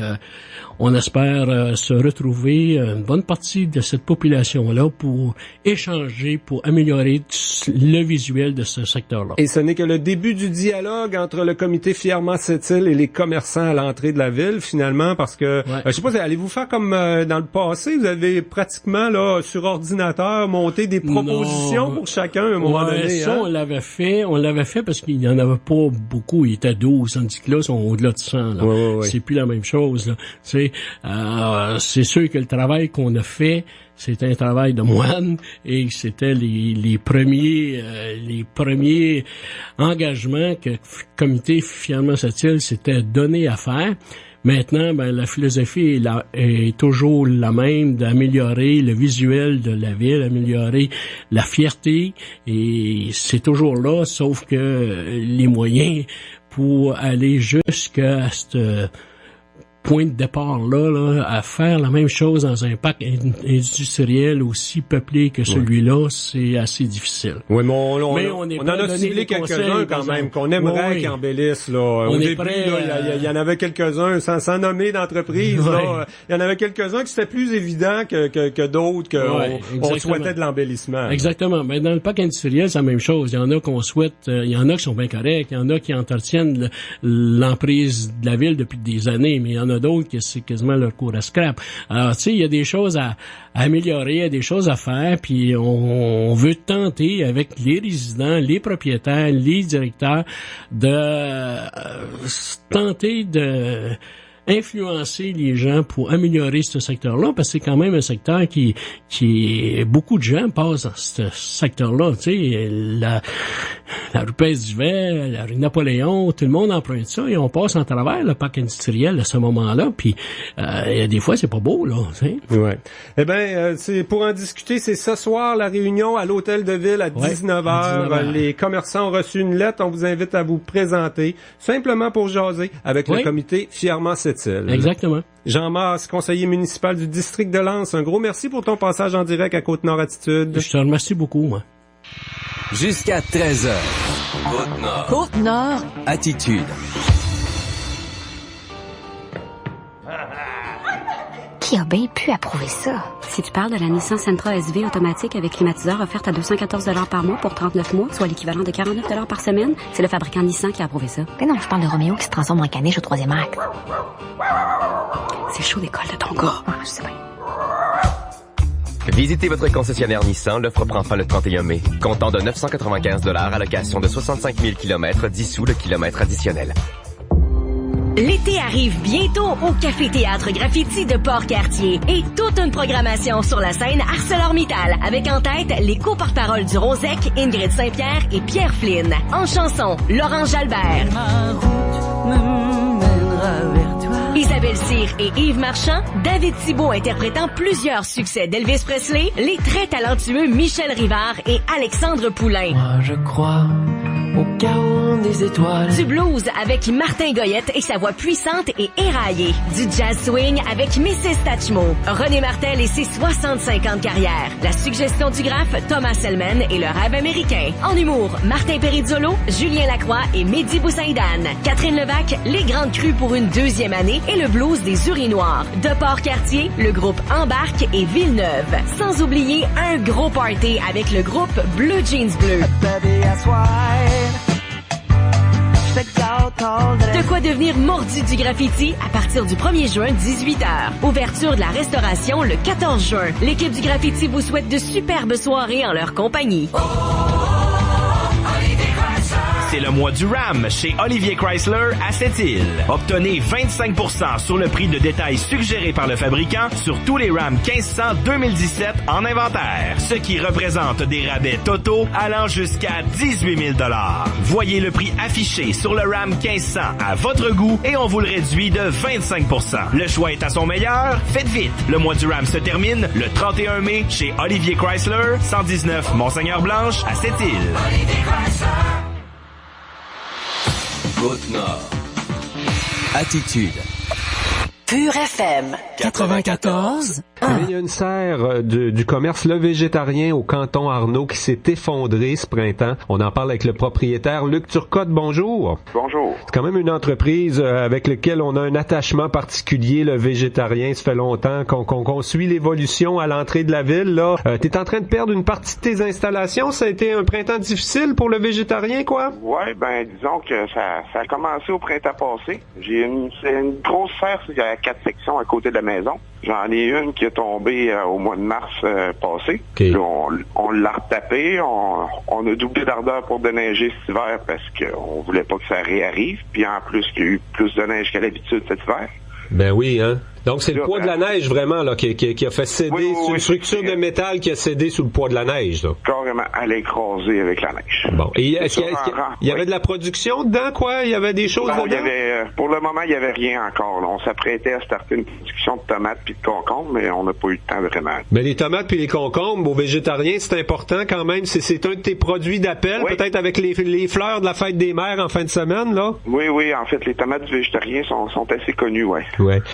S9: on espère se retrouver une bonne partie de cette population-là pour échanger, pour améliorer le visuel de ce secteur-là.
S3: Et ce n'est que le début du dialogue entre le comité Fièrement Sept-Îles et les commerçants à l'entrée de la ville, finalement, parce que, je sais pas, allez-vous faire comme dans le passé, vous avez pratiquement, là, sur ordinateur, monté des propositions pour chacun à un moment donné.
S9: Ça, on l'avait fait parce qu'il y en avait pas beaucoup, il était 12, tandis que là, ils sont au-delà de 100, là.
S3: Ouais.
S9: C'est plus la même chose, là. C'est sûr que le travail qu'on a fait, c'était un travail de moine et c'était les premiers engagements que le comité Fièrement Sept-Îles s'était donné à faire. Maintenant, la philosophie est toujours la même, d'améliorer le visuel de la ville, améliorer la fierté, et c'est toujours là, sauf que les moyens pour aller jusqu'à cette point de départ-là, à faire la même chose dans un parc industriel aussi peuplé que celui-là, c'est assez difficile.
S3: Oui, mais on en a ciblé quelques-uns quand même, qu'on aimerait qu'ils embellissent, là. Au début, il y en avait quelques-uns, sans nommer d'entreprise, là. Il y en avait quelques-uns qui c'était plus évident que d'autres, qu'on souhaitait de l'embellissement.
S9: Exactement. Mais dans le parc industriel, c'est la même chose. Il y en a qu'on souhaite, il y en a qui sont bien corrects, il y en a qui entretiennent l'emprise de la ville depuis des années, mais il y en a d'autres que c'est quasiment leur cours à scrap. Alors, tu sais, il y a des choses à améliorer, il y a des choses à faire, puis on veut tenter avec les résidents, les propriétaires, les directeurs de tenter de influencer les gens pour améliorer ce secteur-là, parce que c'est quand même un secteur qui beaucoup de gens passent dans ce secteur-là, tu sais, la rue Pèse-du-Vert, la rue Napoléon, tout le monde emprunte ça et on passe en travers le parc industriel à ce moment-là, puis des fois c'est pas beau, là, tu sais.
S3: Ouais. Eh ben, c'est pour en discuter, c'est ce soir la réunion à l'hôtel de ville à 19h. Les commerçants ont reçu une lettre, on vous invite à vous présenter, simplement pour jaser avec le comité Fièrement Sept-Îles.
S9: Exactement.
S3: Jean Masse, conseiller municipal du district de Lens, un gros merci pour ton passage en direct à Côte-Nord Attitude.
S9: Je te remercie beaucoup, moi.
S1: Jusqu'à 13h. Côte-Nord.
S8: Côte-Nord.
S1: Attitude.
S10: Qui a bien pu approuver ça?
S11: Si tu parles de la Nissan Sentra SV automatique avec climatiseur offerte à 214 $ par mois pour 39 mois, soit l'équivalent de 49 $ par semaine, c'est le fabricant Nissan qui a approuvé ça.
S10: Mais non, je parle de Roméo qui se transforme en caniche au 3e acte.
S11: C'est le show d'école de ton gars.
S10: Je sais bien.
S12: Visitez votre concessionnaire Nissan, l'offre prend fin le 31 mai. Comptant de 995 $ à location de 65 000 km, 10 sous le kilomètre additionnel.
S7: L'été arrive bientôt au Café Théâtre Graffiti de Port-Cartier et toute une programmation sur la scène ArcelorMittal avec en tête les co-porte-paroles du Rosec, Ingrid Saint-Pierre et Pierre Flynn. En chanson, Laurent Jalbert, Isabelle Cyr et Yves Marchand, David Thibault interprétant plusieurs succès d'Elvis Presley, les très talentueux Michel Rivard et Alexandre Poulain.
S13: Moi je crois au chaos
S8: des étoiles.
S7: Du blues avec Martin Goyette et sa voix puissante et éraillée. Du jazz swing avec Mrs. Tatchmo. René Martel et ses 65 ans de carrière. La suggestion du graphe Thomas Selman et le rêve américain. En humour, Martin Perizzolo, Julien Lacroix et Mehdi Boussaïdan. Catherine Levac, les grandes crues pour une deuxième année et le blues des urinoirs. De Port-Cartier, le groupe Embarque et Villeneuve. Sans oublier un gros party avec le groupe Bleu Jeans Bleu. De quoi devenir mordu du graffiti à partir du 1er juin, 18h. Ouverture de la restauration le 14 juin. L'équipe du graffiti vous souhaite de superbes soirées en leur compagnie.
S13: C'est le mois du RAM chez Olivier Chrysler à Sept-Îles. Obtenez 25% sur le prix de détail suggéré par le fabricant sur tous les RAM 1500 2017 en inventaire, ce qui représente des rabais totaux allant jusqu'à 18 000 $. Voyez le prix affiché sur le RAM 1500 à votre goût et on vous le réduit de 25%. Le choix est à son meilleur, faites vite. Le mois du RAM se termine le 31 mai chez Olivier Chrysler, 119 Monseigneur-Blanche à Sept-Îles.
S1: Côte-Nord. Attitude.
S8: Pure FM 94.
S3: Il y a une serre du commerce Le Végétarien au canton Arnaud qui s'est effondrée ce printemps. On en parle avec le propriétaire Luc Turcotte. Bonjour.
S14: Bonjour.
S3: C'est quand même une entreprise avec laquelle on a un attachement particulier, Le Végétarien. Ça fait longtemps qu'on suit l'évolution à l'entrée de la ville. Là, t'es en train de perdre une partie de tes installations. Ça a été un printemps difficile pour Le Végétarien, quoi?
S14: Ouais, ben disons que ça a commencé au printemps passé. C'est une grosse serre, il y a 4 sections à côté de la maison. J'en ai une qui est tombée au mois de mars passé.
S3: Okay.
S14: Là, on l'a retapé. On a doublé d'ardeur pour déneiger cet hiver parce qu'on voulait pas que ça réarrive. Puis en plus, il y a eu plus de neige qu'à l'habitude cet hiver.
S3: Ben oui, hein. Donc, c'est le poids de la neige, vraiment, là, qui a fait céder.
S14: Oui,
S3: c'est une structure de métal qui a cédé sous le poids de la neige, là.
S14: Carrément, elle a écrasé avec la neige.
S3: Bon. Et est-ce qu'il y avait de la production dedans, quoi? Il y avait des choses
S14: non,
S3: dedans?
S14: Pour le moment, il n'y avait rien encore, là. On s'apprêtait à starter une production de tomates puis de concombres, mais on n'a pas eu le temps vraiment.
S3: Mais les tomates puis les concombres, aux végétariens, c'est important quand même. C'est un de tes produits d'appel, peut-être avec les fleurs de la fête des mères en fin de semaine, là?
S14: Oui. En fait, les tomates du végétarien sont assez connues, ouais.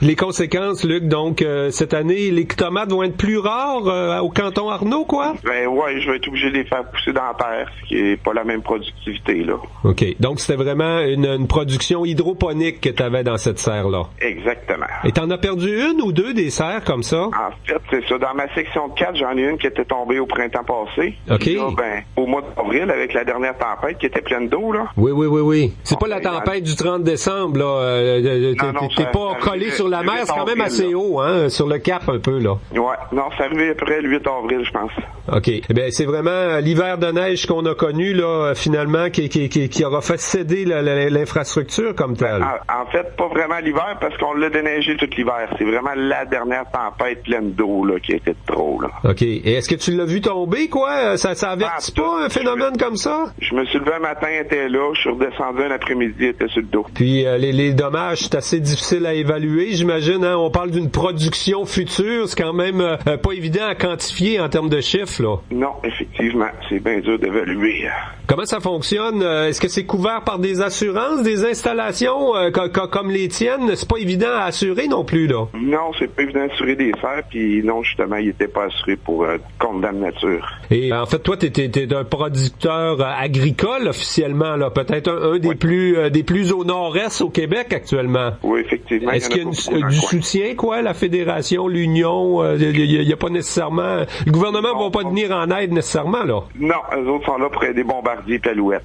S3: Les conséquences, Luc, donc, cette année, les tomates vont être plus rares au canton Arnaud, quoi?
S14: Ben ouais, je vais être obligé de les faire pousser dans la terre, ce qui est pas la même productivité, là.
S3: OK. Donc, c'était vraiment une production hydroponique que tu avais dans cette serre-là.
S14: Exactement.
S3: Et t'en as perdu une ou deux des serres comme ça?
S14: En fait, c'est ça. Dans ma section de 4, j'en ai une qui était tombée au printemps passé.
S3: OK.
S14: Là, au mois d'avril, avec la dernière tempête qui était pleine d'eau, là.
S3: Oui. C'est pas la tempête du 30 décembre, là. T'es pas collé sur la mer, c'est quand même assez haut, hein? Sur le cap un peu, là.
S14: Ouais. Non, c'est arrivé après le 8 avril, je pense.
S3: OK. Eh bien, c'est vraiment l'hiver de neige qu'on a connu, là, finalement, qui aura fait céder l'infrastructure comme telle.
S14: En fait, pas vraiment l'hiver, parce qu'on l'a déneigé tout l'hiver. C'est vraiment la dernière tempête pleine d'eau, là, qui était trop, là.
S3: OK. Et est-ce que tu l'as vu tomber, quoi? Ça avertit pas un phénomène comme ça?
S14: Je me suis levé un matin, elle était là. Je suis redescendu un après-midi, elle était sur le dos.
S3: Puis, les dommages, c'est assez difficile à évaluer, j'imagine, hein? On parle d'une production future, c'est quand même pas évident à quantifier en termes de chiffres, là.
S14: Non, effectivement, c'est bien dur d'évaluer.
S3: Comment ça fonctionne? Est-ce que c'est couvert par des assurances, des installations comme les tiennes? C'est pas évident à assurer non plus, là.
S14: Non, c'est pas évident d'assurer des serres, puis non, justement, il était pas assuré pour compte dame nature.
S3: Et en fait, toi, t'es un producteur agricole officiellement, là, peut-être un des plus au nord-est au Québec actuellement.
S14: Oui, effectivement.
S3: Est-ce qu'il y a du soutien, quoi, la fédération, l'union? Il y a pas nécessairement... Le gouvernement va pas venir en aide nécessairement, là.
S14: Non, eux autres sont là pour aider bombardiers et alouettes.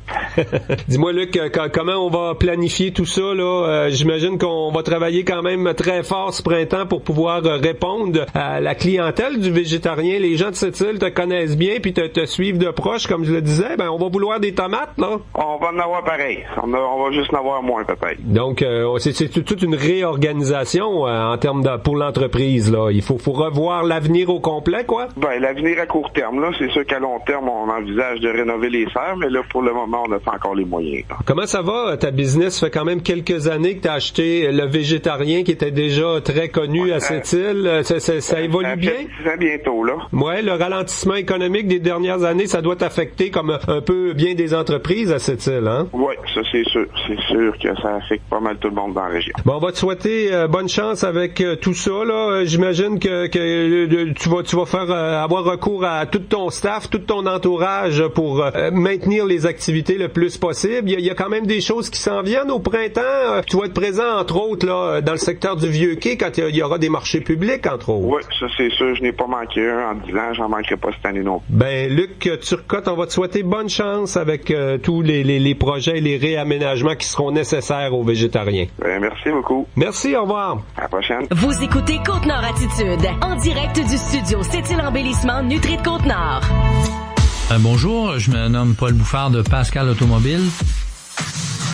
S3: Dis-moi, Luc, comment on va planifier tout ça, là? J'imagine qu'on va travailler quand même très fort ce printemps pour pouvoir répondre à la clientèle du végétarien. Les gens de cette île te connaissent bien puis te suivent de proche, comme je le disais. Ben, on va vouloir des tomates, là.
S14: On va en avoir pareil. On va juste en avoir moins, peut-être.
S3: Donc, c'est toute une réorganisation en termes pour l'entreprise, là? Il faut revoir l'avenir au complet, quoi?
S14: Ben, l'avenir à court terme, là, c'est sûr qu'à long terme, on envisage de rénover les serres, mais là, pour le moment, on n'a pas encore les moyens. Là.
S3: Comment ça va, ta business? Ça fait quand même quelques années que tu as acheté le végétarien qui était déjà très connu à cette île. Ça évolue bien?
S14: Ça bientôt, là.
S3: Ouais, le ralentissement économique des dernières années, ça doit affecter comme un peu bien des entreprises à cette île, hein?
S14: Oui, ça c'est sûr. C'est sûr que ça affecte pas mal tout le monde dans la région.
S3: Bon, on va te souhaiter bonne chance avec tout ça, là. J'imagine que tu vas faire avoir recours à tout ton staff, tout ton entourage pour maintenir les activités le plus possible. Il y a quand même des choses qui s'en viennent au printemps. Tu vas être présent, entre autres, là, dans le secteur du Vieux-Quai quand il y aura des marchés publics, entre autres.
S14: Oui, ça c'est sûr. Je n'ai pas manqué un en 10 ans. J'en manquerai pas cette année non plus.
S3: Ben, Luc Turcotte, on va te souhaiter bonne chance avec tous les projets et les réaménagements qui seront nécessaires aux végétariens.
S14: Ben, merci beaucoup.
S3: Merci, au revoir.
S14: À la prochaine.
S7: Vous écoutez Côte-Nord Attitude, en direct du studio Sept-Îles Embellissement Nutri de Côte-Nord.
S15: Bonjour, je me nomme Paul Bouffard de Pascal Automobile.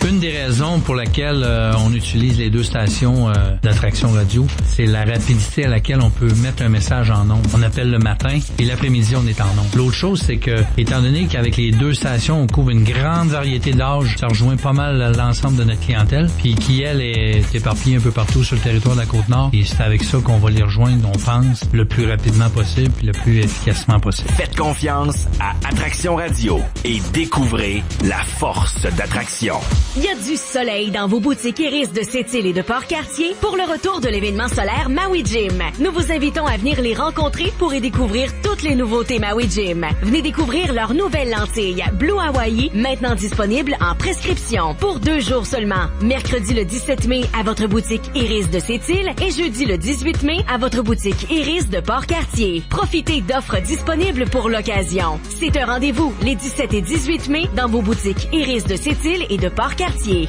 S15: Une des raisons pour laquelle on utilise les deux stations d'attraction radio, c'est la rapidité à laquelle on peut mettre un message en ondes. On appelle le matin et l'après-midi, on est en ondes. L'autre chose, c'est que, étant donné qu'avec les deux stations, on couvre une grande variété d'âges, ça rejoint pas mal l'ensemble de notre clientèle, puis qui, elle, est éparpillée un peu partout sur le territoire de la Côte-Nord. Et c'est avec ça qu'on va les rejoindre, on pense, le plus rapidement possible puis le plus efficacement possible.
S13: Faites confiance à Attraction Radio et découvrez la force d'attraction.
S7: Il y a du soleil dans vos boutiques Iris de Sept-Îles et de Port-Cartier pour le retour de l'événement solaire Maui Gym. Nous vous invitons à venir les rencontrer pour y découvrir toutes les nouveautés Maui Gym. Venez découvrir leur nouvelle lentille Blue Hawaii, maintenant disponible en prescription pour 2 jours seulement. Mercredi le 17 mai à votre boutique Iris de Sept-Îles et jeudi le 18 mai à votre boutique Iris de Port-Cartier. Profitez d'offres disponibles pour l'occasion. C'est un rendez-vous les 17 et 18 mai dans vos boutiques Iris de Sept-Îles et de Port-Cartier.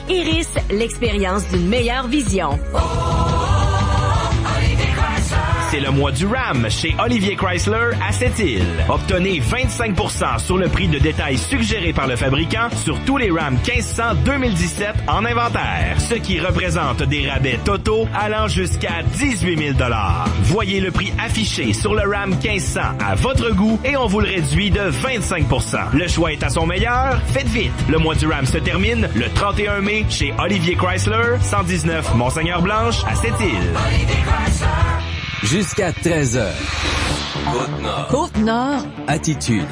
S7: Iris, l'expérience d'une meilleure vision.
S13: C'est le mois du RAM chez Olivier Chrysler à Sept-Îles. Obtenez 25% sur le prix de détail suggéré par le fabricant sur tous les RAM 1500 2017 en inventaire, ce qui représente des rabais totaux allant jusqu'à 18 000 $. Voyez le prix affiché sur le RAM 1500 à votre goût et on vous le réduit de 25%. Le choix est à son meilleur? Faites vite! Le mois du RAM se termine le 31 mai chez Olivier Chrysler, 119 Monseigneur-Blanche à Sept-Îles.
S1: Jusqu'à 13h. Côte-Nord.
S8: Côte-Nord.
S1: Attitude.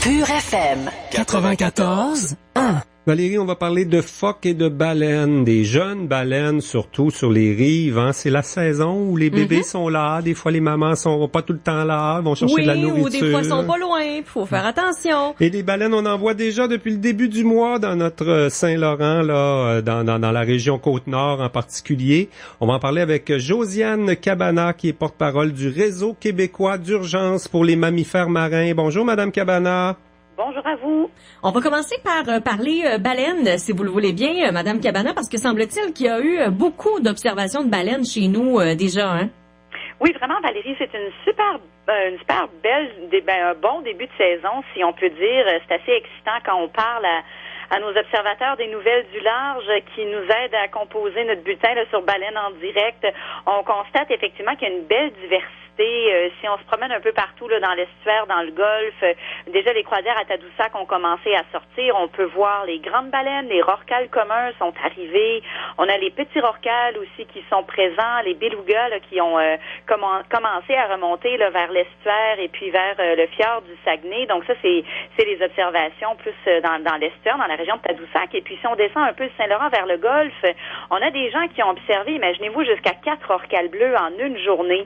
S8: Pure FM. 94.1.
S3: Valérie, on va parler de phoques et de baleines, des jeunes baleines, surtout sur les rives. Hein. C'est la saison où les bébés sont là. Des fois, les mamans sont pas tout le temps là, vont chercher de la nourriture.
S4: Oui, ou des fois, sont pas loin. Faut faire attention.
S3: Et des baleines, on en voit déjà depuis le début du mois dans notre Saint-Laurent, là, dans la région Côte-Nord en particulier. On va en parler avec Josiane Cabana, qui est porte-parole du Réseau québécois d'urgence pour les mammifères marins. Bonjour, Madame Cabana.
S16: Bonjour à vous.
S4: On va commencer par parler baleines, si vous le voulez bien, Madame Cabana, parce que semble-t-il qu'il y a eu beaucoup d'observations de baleines chez nous déjà, hein?
S16: Oui, vraiment, Valérie, c'est une super belle, un bon début de saison, si on peut dire. C'est assez excitant quand on parle à nos observateurs des nouvelles du large qui nous aident à composer notre bulletin là, sur Baleine en direct. On constate effectivement qu'il y a une belle diversité. Si on se promène un peu partout là, dans l'estuaire, dans le golfe, déjà les croisières à Tadoussac ont commencé à sortir. On peut voir les grandes baleines, les rorquals communs sont arrivés. On a les petits rorquals aussi qui sont présents, les belugas là, qui ont commencé à remonter là, vers l'estuaire et puis vers le fjord du Saguenay. Donc ça, c'est les observations plus dans l'estuaire, dans la région de Tadoussac. Et puis si on descend un peu de Saint-Laurent vers le golfe, on a des gens qui ont observé, imaginez-vous, jusqu'à 4 rorquals bleus en une journée.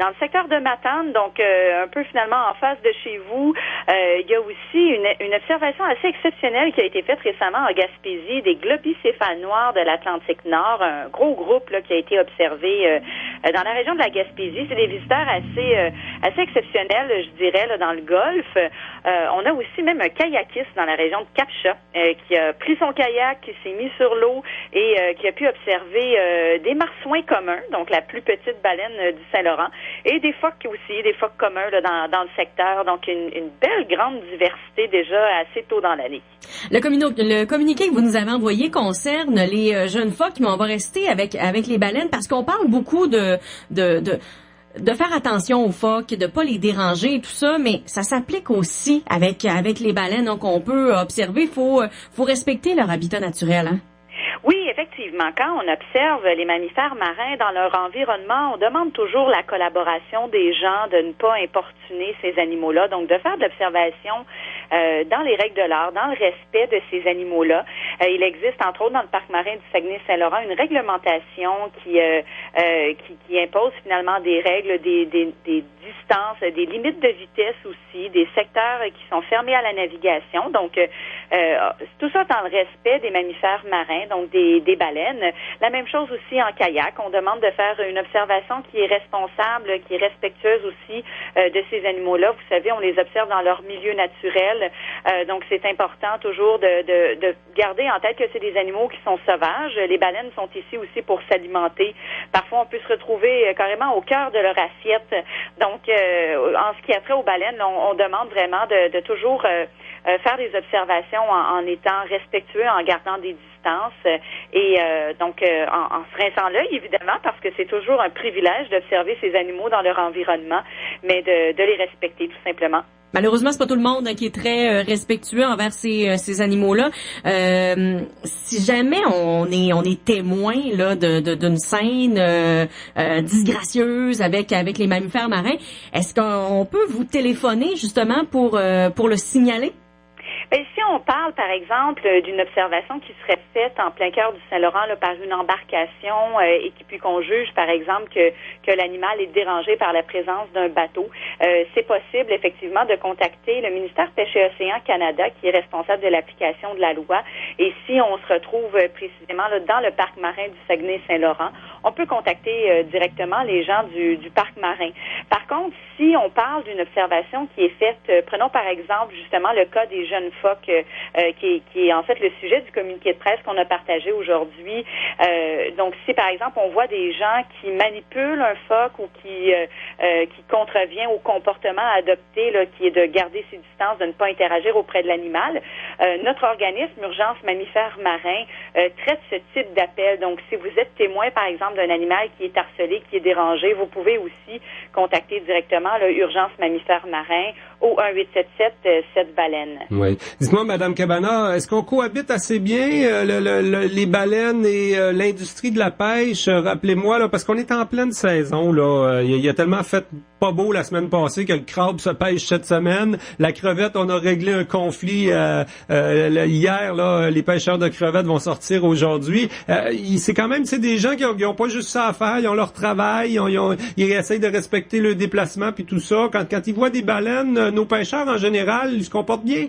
S16: Dans le secteur de Matane, donc un peu finalement en face de chez vous, il y a aussi une observation assez exceptionnelle qui a été faite récemment en Gaspésie, des globicéphales noirs de l'Atlantique Nord, un gros groupe là, qui a été observé dans la région de la Gaspésie. C'est des visiteurs assez exceptionnels, je dirais, là, dans le golfe. On a aussi même un kayakiste dans la région de Cap-Chat qui a pris son kayak, qui s'est mis sur l'eau et qui a pu observer des marsouins communs, donc la plus petite baleine du Saint-Laurent. et des phoques aussi, des phoques communs là, dans le secteur. Donc, une belle grande diversité déjà assez tôt dans l'année.
S4: Le communiqué que vous nous avez envoyé concerne les jeunes phoques, mais on va rester avec les baleines parce qu'on parle beaucoup de faire attention aux phoques, de pas les déranger et tout ça, mais ça s'applique aussi avec les baleines. Donc, on peut observer, faut respecter leur habitat naturel, hein.
S16: Oui, effectivement. Quand on observe les mammifères marins dans leur environnement, on demande toujours la collaboration des gens, de ne pas importuner ces animaux-là, donc de faire de l'observation dans les règles de l'art, dans le respect de ces animaux-là. Il existe, entre autres, dans le parc marin du Saguenay-Saint-Laurent, une réglementation qui impose finalement des règles, des distances, des limites de vitesse aussi, des secteurs qui sont fermés à la navigation. Donc, tout ça dans le respect des mammifères marins, donc des baleines. La même chose aussi en kayak. On demande de faire une observation qui est responsable, qui est respectueuse aussi de ces animaux-là. Vous savez, on les observe dans leur milieu naturel. Donc, c'est important toujours de garder en tête que c'est des animaux qui sont sauvages. Les baleines sont ici aussi pour s'alimenter. Parfois, on peut se retrouver carrément au cœur de leur assiette. Donc, en ce qui a trait aux baleines, on demande vraiment de toujours faire des observations en étant respectueux, en gardant des distances et donc en se rinçant l'œil, évidemment, parce que c'est toujours un privilège d'observer ces animaux dans leur environnement, mais de les respecter, tout simplement.
S4: Malheureusement, c'est pas tout le monde qui est très respectueux envers ces animaux-là. Si jamais on est témoin là d'une scène disgracieuse avec les mammifères marins, est-ce qu'on peut vous téléphoner justement pour le signaler?
S16: Bien, si on parle, par exemple, d'une observation qui serait faite en plein cœur du Saint-Laurent là, par une embarcation et puis qu'on juge, par exemple, que l'animal est dérangé par la présence d'un bateau, c'est possible, effectivement, de contacter le ministère Pêche et Océan Canada, qui est responsable de l'application de la loi. Et si on se retrouve précisément là, dans le parc marin du Saguenay-Saint-Laurent, on peut contacter directement les gens du parc marin. Par contre, si on parle d'une observation qui est faite, prenons par exemple justement le cas des jeunes phoques, qui est en fait le sujet du communiqué de presse qu'on a partagé aujourd'hui. Donc, si par exemple on voit des gens qui manipulent un phoque ou qui contrevient au comportement adopté, là, qui est de garder ses distances, de ne pas interagir auprès de l'animal, notre organisme Urgence Mammifères Marins traite ce type d'appel. Donc, si vous êtes témoin par exemple d'un animal qui est harcelé, qui est dérangé, vous pouvez aussi contacter directement Urgence Mammifères Marins au 1-877-7-baleines.
S3: Oui. Dites-moi, Madame Cabana, est-ce qu'on cohabite assez bien les baleines et l'industrie de la pêche? Rappelez-moi, là, parce qu'on est en pleine saison, là. Il y a tellement fait pas beau la semaine passée que le crabe se pêche cette semaine. La crevette, on a réglé un conflit hier, là. Les pêcheurs de crevettes vont sortir aujourd'hui. C'est quand même, c'est des gens qui ont pas juste ça à faire. Ils ont leur travail, ils essayent de respecter le déplacement puis tout ça. Quand ils voient des baleines, nos pêcheurs en général, ils se comportent bien.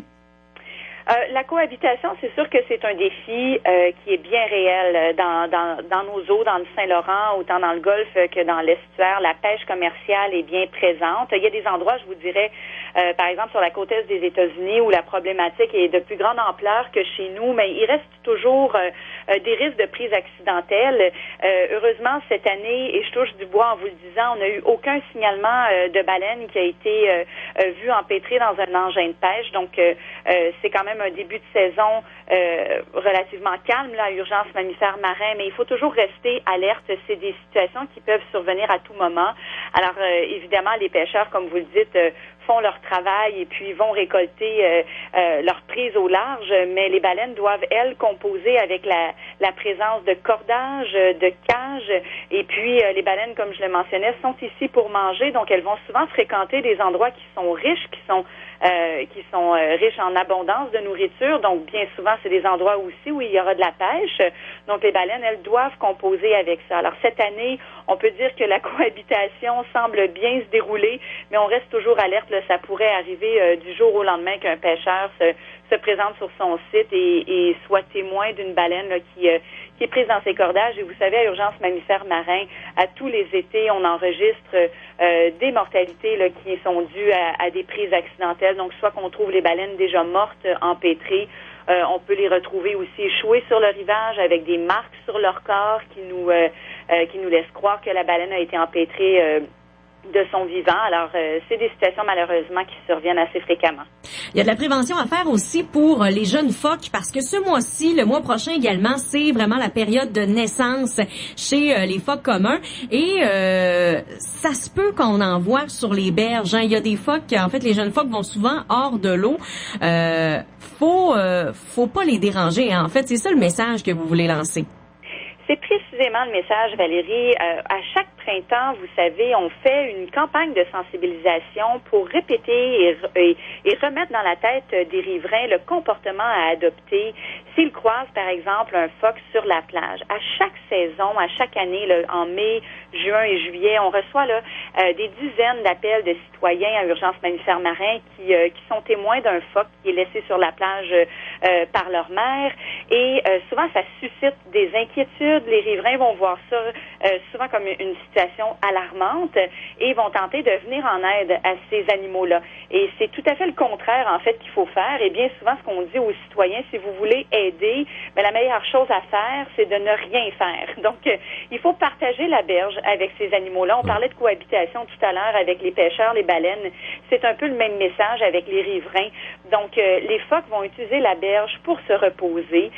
S16: La cohabitation, c'est sûr que c'est un défi qui est bien réel dans nos eaux, dans le Saint-Laurent, autant dans le Golfe que dans l'estuaire. La pêche commerciale est bien présente. Il y a des endroits, je vous dirais, par exemple sur la côte est des États-Unis, où la problématique est de plus grande ampleur que chez nous, mais il reste toujours des risques de prise accidentelle. Heureusement, cette année, et je touche du bois en vous le disant, on n'a eu aucun signalement de baleine qui a été vu empêtré dans un engin de pêche. Donc, c'est quand même un début de saison relativement calme là, à Urgence Mammifères Marins, mais il faut toujours rester alerte. C'est des situations qui peuvent survenir à tout moment. Alors, évidemment, les pêcheurs, comme vous le dites, font leur travail et puis vont récolter leur prise au large, mais les baleines doivent, elles, composer avec la présence de cordage, de cages, et puis les baleines, comme je le mentionnais, sont ici pour manger, donc elles vont souvent fréquenter des endroits qui sont riches, qui sont riches en abondance de nourriture, donc bien souvent c'est des endroits aussi où il y aura de la pêche, donc les baleines, elles doivent composer avec ça. Alors cette année, on peut dire que la cohabitation semble bien se dérouler, mais on reste toujours alerte, là, ça pourrait arriver du jour au lendemain qu'un pêcheur se présente sur son site et soit témoin d'une baleine là, qui est prise dans ses cordages. Et vous savez, à Urgence Mammifères Marins, à tous les étés, on enregistre des mortalités là, qui sont dues à des prises accidentelles. Donc, soit qu'on trouve les baleines déjà mortes, empêtrées, on peut les retrouver aussi échouées sur le rivage avec des marques sur leur corps qui nous laissent croire que la baleine a été empêtrée de son vivant. Alors, c'est des situations malheureusement qui surviennent assez fréquemment.
S4: Il y a de la prévention à faire aussi pour les jeunes phoques parce que ce mois-ci, le mois prochain également, c'est vraiment la période de naissance chez les phoques communs et ça se peut qu'on en voit sur les berges. Hein. Il y a des phoques, en fait, les jeunes phoques vont souvent hors de l'eau. Faut pas les déranger. Hein. En fait, c'est ça le message que vous voulez lancer.
S16: C'est précisément le message, Valérie. À chaque printemps, vous savez, on fait une campagne de sensibilisation pour répéter et remettre dans la tête des riverains le comportement à adopter s'ils croisent, par exemple, un phoque sur la plage. À chaque saison, à chaque année, là, en mai, juin et juillet, on reçoit là, des dizaines d'appels de citoyens à Urgence mammifères marins qui sont témoins d'un phoque qui est laissé sur la plage par leur mère. Et souvent, ça suscite des inquiétudes. Les riverains vont voir ça souvent comme une situation alarmante et vont tenter de venir en aide à ces animaux-là. Et c'est tout à fait le contraire, en fait, qu'il faut faire. Et bien souvent, ce qu'on dit aux citoyens, si vous voulez aider, bien, la meilleure chose à faire, c'est de ne rien faire. Donc, il faut partager la berge avec ces animaux-là. On parlait de cohabitation tout à l'heure avec les pêcheurs, les baleines. C'est un peu le même message avec les riverains. Donc, les phoques vont utiliser la berge pour se reposer.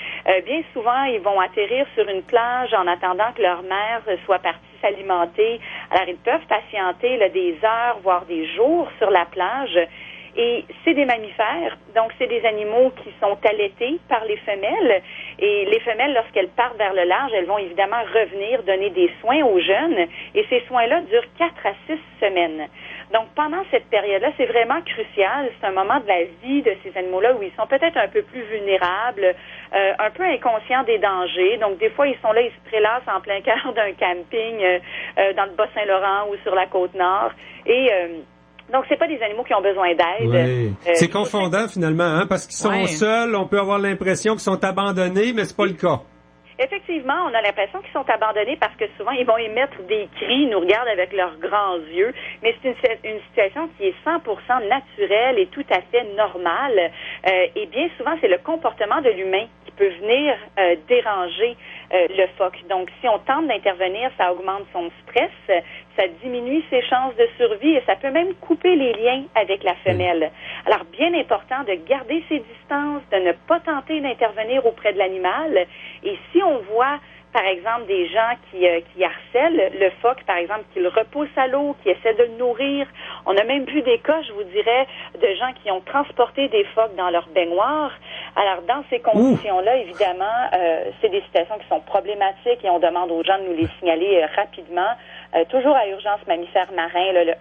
S16: Bien souvent, ils vont atterrir sur une plage en attendant que leur mère soit partie s'alimenter. Alors, ils peuvent patienter là, des heures, voire des jours sur la plage. Et c'est des mammifères, donc c'est des animaux qui sont allaités par les femelles. Et les femelles, lorsqu'elles partent vers le large, elles vont évidemment revenir donner des soins aux jeunes. Et ces soins-là durent 4 à 6 semaines. Donc, pendant cette période-là, c'est vraiment crucial. C'est un moment de la vie de ces animaux-là où ils sont peut-être un peu plus vulnérables, un peu inconscients des dangers. Donc, des fois, ils sont là, ils se prélassent en plein cœur d'un camping dans le Bas-Saint-Laurent ou sur la Côte-Nord. Et donc, c'est pas des animaux qui ont besoin d'aide.
S3: Oui. C'est confondant, finalement, hein, parce qu'ils sont seuls. On peut avoir l'impression qu'ils sont abandonnés, mais c'est pas le cas.
S16: Effectivement, on a l'impression qu'ils sont abandonnés parce que souvent, ils vont émettre des cris, ils nous regardent avec leurs grands yeux. Mais c'est une situation qui est 100% naturelle et tout à fait normale. Et bien souvent, c'est le comportement de l'humain qui peut venir déranger le phoque. Donc, si on tente d'intervenir, ça augmente son stress, ça diminue ses chances de survie et ça peut même couper les liens avec la femelle. Alors, bien important de garder ses distances, de ne pas tenter d'intervenir auprès de l'animal. Et si on voit, par exemple, des gens qui harcèlent le phoque, par exemple, qui le repoussent à l'eau, qui essaient de le nourrir. On a même vu des cas, je vous dirais, de gens qui ont transporté des phoques dans leur baignoire. Alors, dans ces conditions-là, évidemment, c'est des situations qui sont problématiques et on demande aux gens de nous les signaler rapidement. Toujours à Urgence mammifères marins, là, le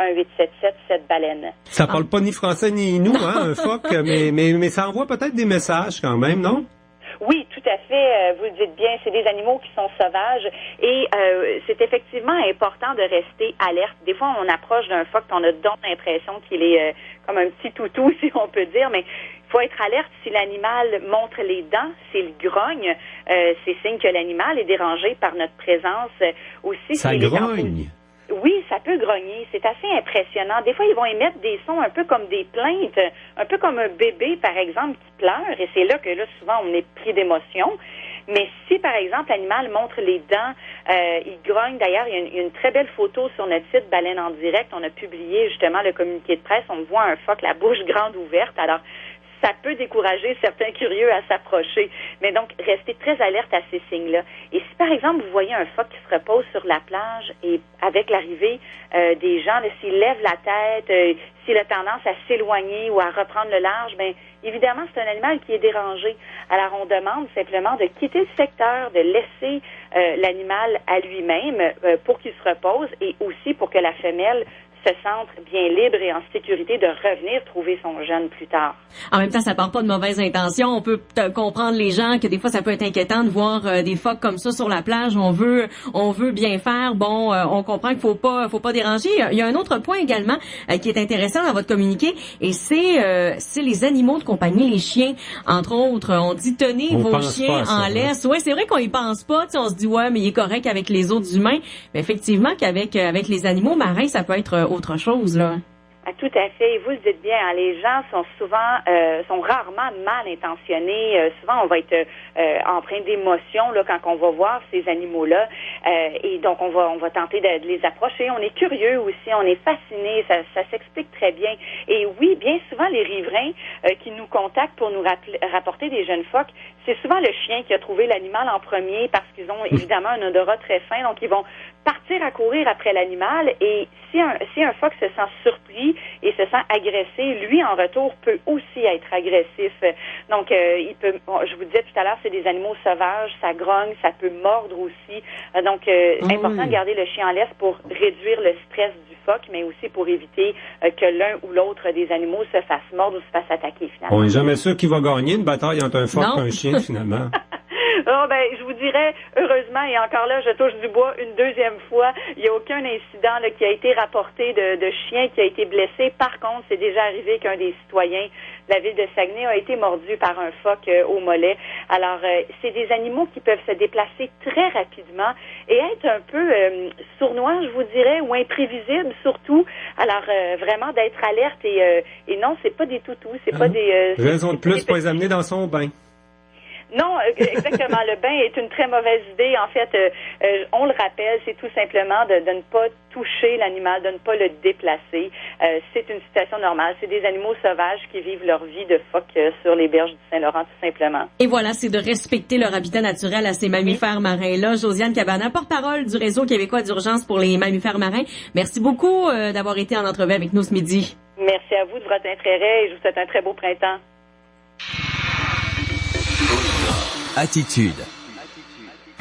S16: 1-877-7-baleine.
S3: Ça parle pas ni français ni nous, hein, un phoque, mais ça envoie peut-être des messages quand même, non?
S16: Oui, tout à fait. Vous le dites bien, c'est des animaux qui sont sauvages et c'est effectivement important de rester alerte. Des fois, on approche d'un phoque, on a donc l'impression qu'il est comme un petit toutou, si on peut dire, mais il faut être alerte si l'animal montre les dents, s'il grogne, c'est signe que l'animal est dérangé par notre présence. Aussi,
S3: ça grogne?
S16: Oui, ça peut grogner. C'est assez impressionnant. Des fois, ils vont émettre des sons un peu comme des plaintes, un peu comme un bébé, par exemple, qui pleure. Et c'est là que, là, souvent, on est pris d'émotion. Mais si, par exemple, l'animal montre les dents, il grogne. D'ailleurs, il y a une très belle photo sur notre site Baleine en direct. On a publié, justement, le communiqué de presse. On voit un phoque, la bouche grande ouverte. Alors, ça peut décourager certains curieux à s'approcher. Mais donc, restez très alerte à ces signes-là. Et si, par exemple, vous voyez un phoque qui se repose sur la plage et avec l'arrivée des gens, s'il lève la tête, s'il a tendance à s'éloigner ou à reprendre le large, bien, évidemment, c'est un animal qui est dérangé. Alors, on demande simplement de quitter le secteur, de laisser l'animal à lui-même pour qu'il se repose et aussi pour que la femelle se sente bien libre et en sécurité de revenir trouver son jeune plus tard.
S4: En même temps, ça part pas de mauvaises intentions. On peut comprendre les gens que des fois, ça peut être inquiétant de voir des phoques comme ça sur la plage. On veut bien faire. Bon, on comprend qu'il faut pas déranger. Il y a un autre point également qui est intéressant dans votre communiqué et c'est les animaux de compagnie, les chiens. Entre autres, on dit tenez vos chiens en laisse. Ouais, c'est vrai qu'on y pense pas. On se dit ouais, mais il est correct avec les autres humains. Mais effectivement, qu'avec les animaux marins, ça peut être autre chose, là.
S16: Ah, tout à fait. Vous le dites bien. Hein, les gens sont rarement mal intentionnés. Souvent, on va être empreint d'émotion là quand on va voir ces animaux-là, et donc on va tenter de les approcher. On est curieux aussi, on est fasciné. Ça s'explique très bien. Et oui, bien souvent les riverains qui nous contactent pour nous rapporter des jeunes phoques, c'est souvent le chien qui a trouvé l'animal en premier parce qu'ils ont évidemment un odorat très fin, donc ils vont partir à courir après l'animal, et si un phoque se sent surpris et se sent agressé, lui en retour peut aussi être agressif. Donc je vous disais tout à l'heure, c'est des animaux sauvages, ça grogne, ça peut mordre aussi. Donc important de garder le chien en laisse pour réduire le stress du phoque, mais aussi pour éviter que l'un ou l'autre des animaux se fasse mordre ou se fasse attaquer finalement.
S3: On n'est jamais sûr qui va gagner une bataille entre un phoque et un chien finalement.
S16: Oh, je vous dirais, heureusement, et encore là, je touche du bois une deuxième fois, il n'y a aucun incident là, qui a été rapporté de chien qui a été blessé. Par contre, c'est déjà arrivé qu'un des citoyens de la ville de Saguenay a été mordu par un phoque au mollet. Alors, c'est des animaux qui peuvent se déplacer très rapidement et être un peu sournois, je vous dirais, ou imprévisibles surtout. Alors, vraiment d'être alerte et non, c'est pas des toutous, c'est pas des...
S3: Raison de plus pour les amener dans son bain.
S16: Non, exactement. Le bain est une très mauvaise idée. En fait, on le rappelle, c'est tout simplement de ne pas toucher l'animal, de ne pas le déplacer. C'est une situation normale. C'est des animaux sauvages qui vivent leur vie de phoque sur les berges du Saint-Laurent, tout simplement.
S4: Et voilà, c'est de respecter leur habitat naturel à ces mammifères marins-là. Josiane Cabana, porte-parole du Réseau québécois d'urgence pour les mammifères marins. Merci beaucoup d'avoir été en entrevue avec nous ce midi.
S16: Merci à vous de votre intérêt et je vous souhaite un très beau printemps.
S1: Attitude.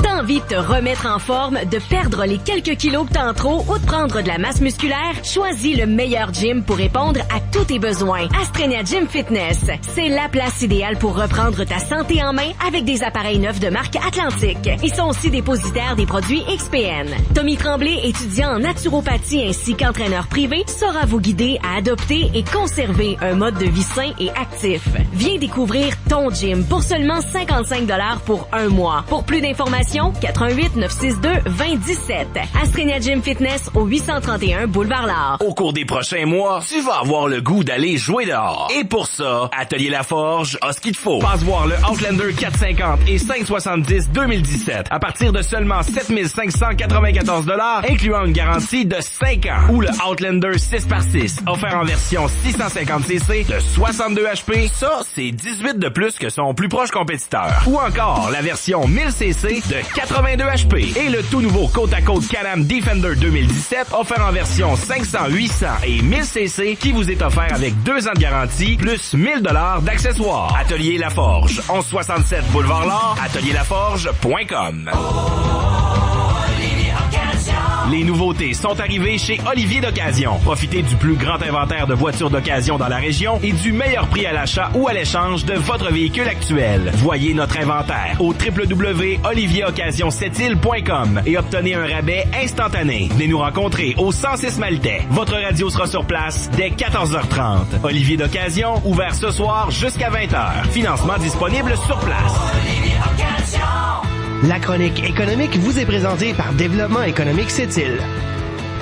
S7: T'as envie de te remettre en forme, de perdre les quelques kilos que t'as en trop ou de prendre de la masse musculaire? Choisis le meilleur gym pour répondre à tous tes besoins. Astrenia Gym Fitness. C'est la place idéale pour reprendre ta santé en main avec des appareils neufs de marque Atlantique. Ils sont aussi dépositaires des produits XPN. Tommy Tremblay, étudiant en naturopathie ainsi qu'entraîneur privé, saura vous guider à adopter et conserver un mode de vie sain et actif. Viens découvrir ton gym pour seulement 55 $ pour un mois. Pour plus d'informations, 88 962 2017. Astrenia Gym Fitness au 831 Boulevard L'Art.
S13: Au cours des prochains mois, tu vas avoir le goût d'aller jouer dehors. Et pour ça, Atelier Laforge a ce qu'il te faut. Passe voir le Outlander 450 et 570 2017 à partir de seulement 7 594 $, incluant une garantie de 5 ans. Ou le Outlander 6x6, offert en version 650cc de 62 HP. Ça, c'est 18 de plus que son plus proche compétiteur. Ou encore la version 1000cc de 82 HP et le tout nouveau côte-à-côte Can-Am Defender 2017 offert en version 500, 800 et 1000cc qui vous est offert avec 2 ans de garantie plus 1000 $ d'accessoires. Atelier Laforge, 1167 Boulevard L'Art, atelierlaforge.com. Les nouveautés sont arrivées chez Olivier d'Occasion. Profitez du plus grand inventaire de voitures d'occasion dans la région et du meilleur prix à l'achat ou à l'échange de votre véhicule actuel. Voyez notre inventaire au www.olivieroccasionsethile.com et obtenez un rabais instantané. Venez nous rencontrer au 106 Maltais. Votre radio sera sur place dès 14h30. Olivier d'Occasion, ouvert ce soir jusqu'à 20h. Financement disponible sur place. Olivier Occasion.
S17: La chronique économique vous est présentée par Développement économique Sept-Îles.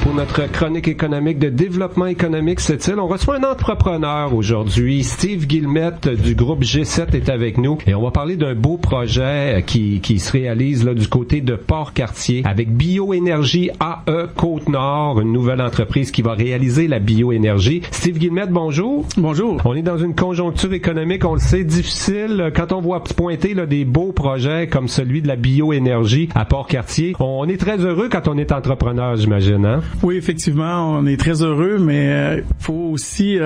S3: Pour notre chronique économique de développement économique Sept-Îles, on reçoit un entrepreneur aujourd'hui. Steve Guillemette du groupe G7 est avec nous et on va parler d'un beau projet qui se réalise là du côté de Port-Cartier avec Bioénergie AE Côte-Nord, une nouvelle entreprise qui va réaliser la bioénergie. Steve Guillemette, bonjour.
S18: Bonjour.
S3: On est dans une conjoncture économique, on le sait, difficile. Quand on voit pointer là, des beaux projets comme celui de la bioénergie à Port-Cartier, on est très heureux quand on est entrepreneur, j'imagine, hein?
S18: Oui, effectivement, on est très heureux, mais faut aussi,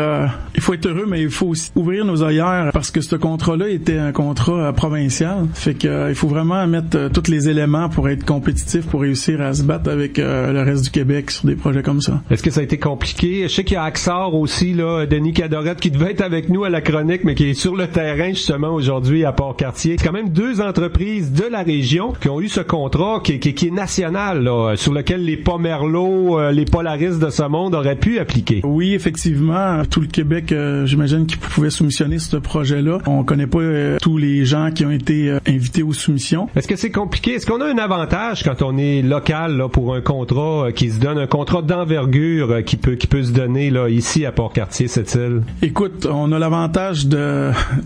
S18: il faut être heureux, mais il faut aussi ouvrir nos œillères parce que ce contrat-là était un contrat provincial. Fait que il faut vraiment mettre tous les éléments pour être compétitif, pour réussir à se battre avec le reste du Québec sur des projets comme ça.
S3: Est-ce que ça a été compliqué? Je sais qu'il y a Axar aussi, là, Denis Cadorette, qui devait être avec nous à la chronique, mais qui est sur le terrain justement aujourd'hui à Port-Cartier. C'est quand même 2 entreprises de la région qui ont eu ce contrat qui est national, là, sur lequel les Pomerleau Renault, les Polaris de ce monde auraient pu appliquer.
S18: Oui, effectivement. Tout le Québec, j'imagine qu'il pouvait soumissionner ce projet-là. On connaît pas tous les gens qui ont été invités aux soumissions.
S3: Est-ce que c'est compliqué? Est-ce qu'on a un avantage quand on est local là, pour un contrat qui se donne, un contrat d'envergure qui peut se donner là, ici à Port-Cartier, cette île?
S18: Écoute, on a l'avantage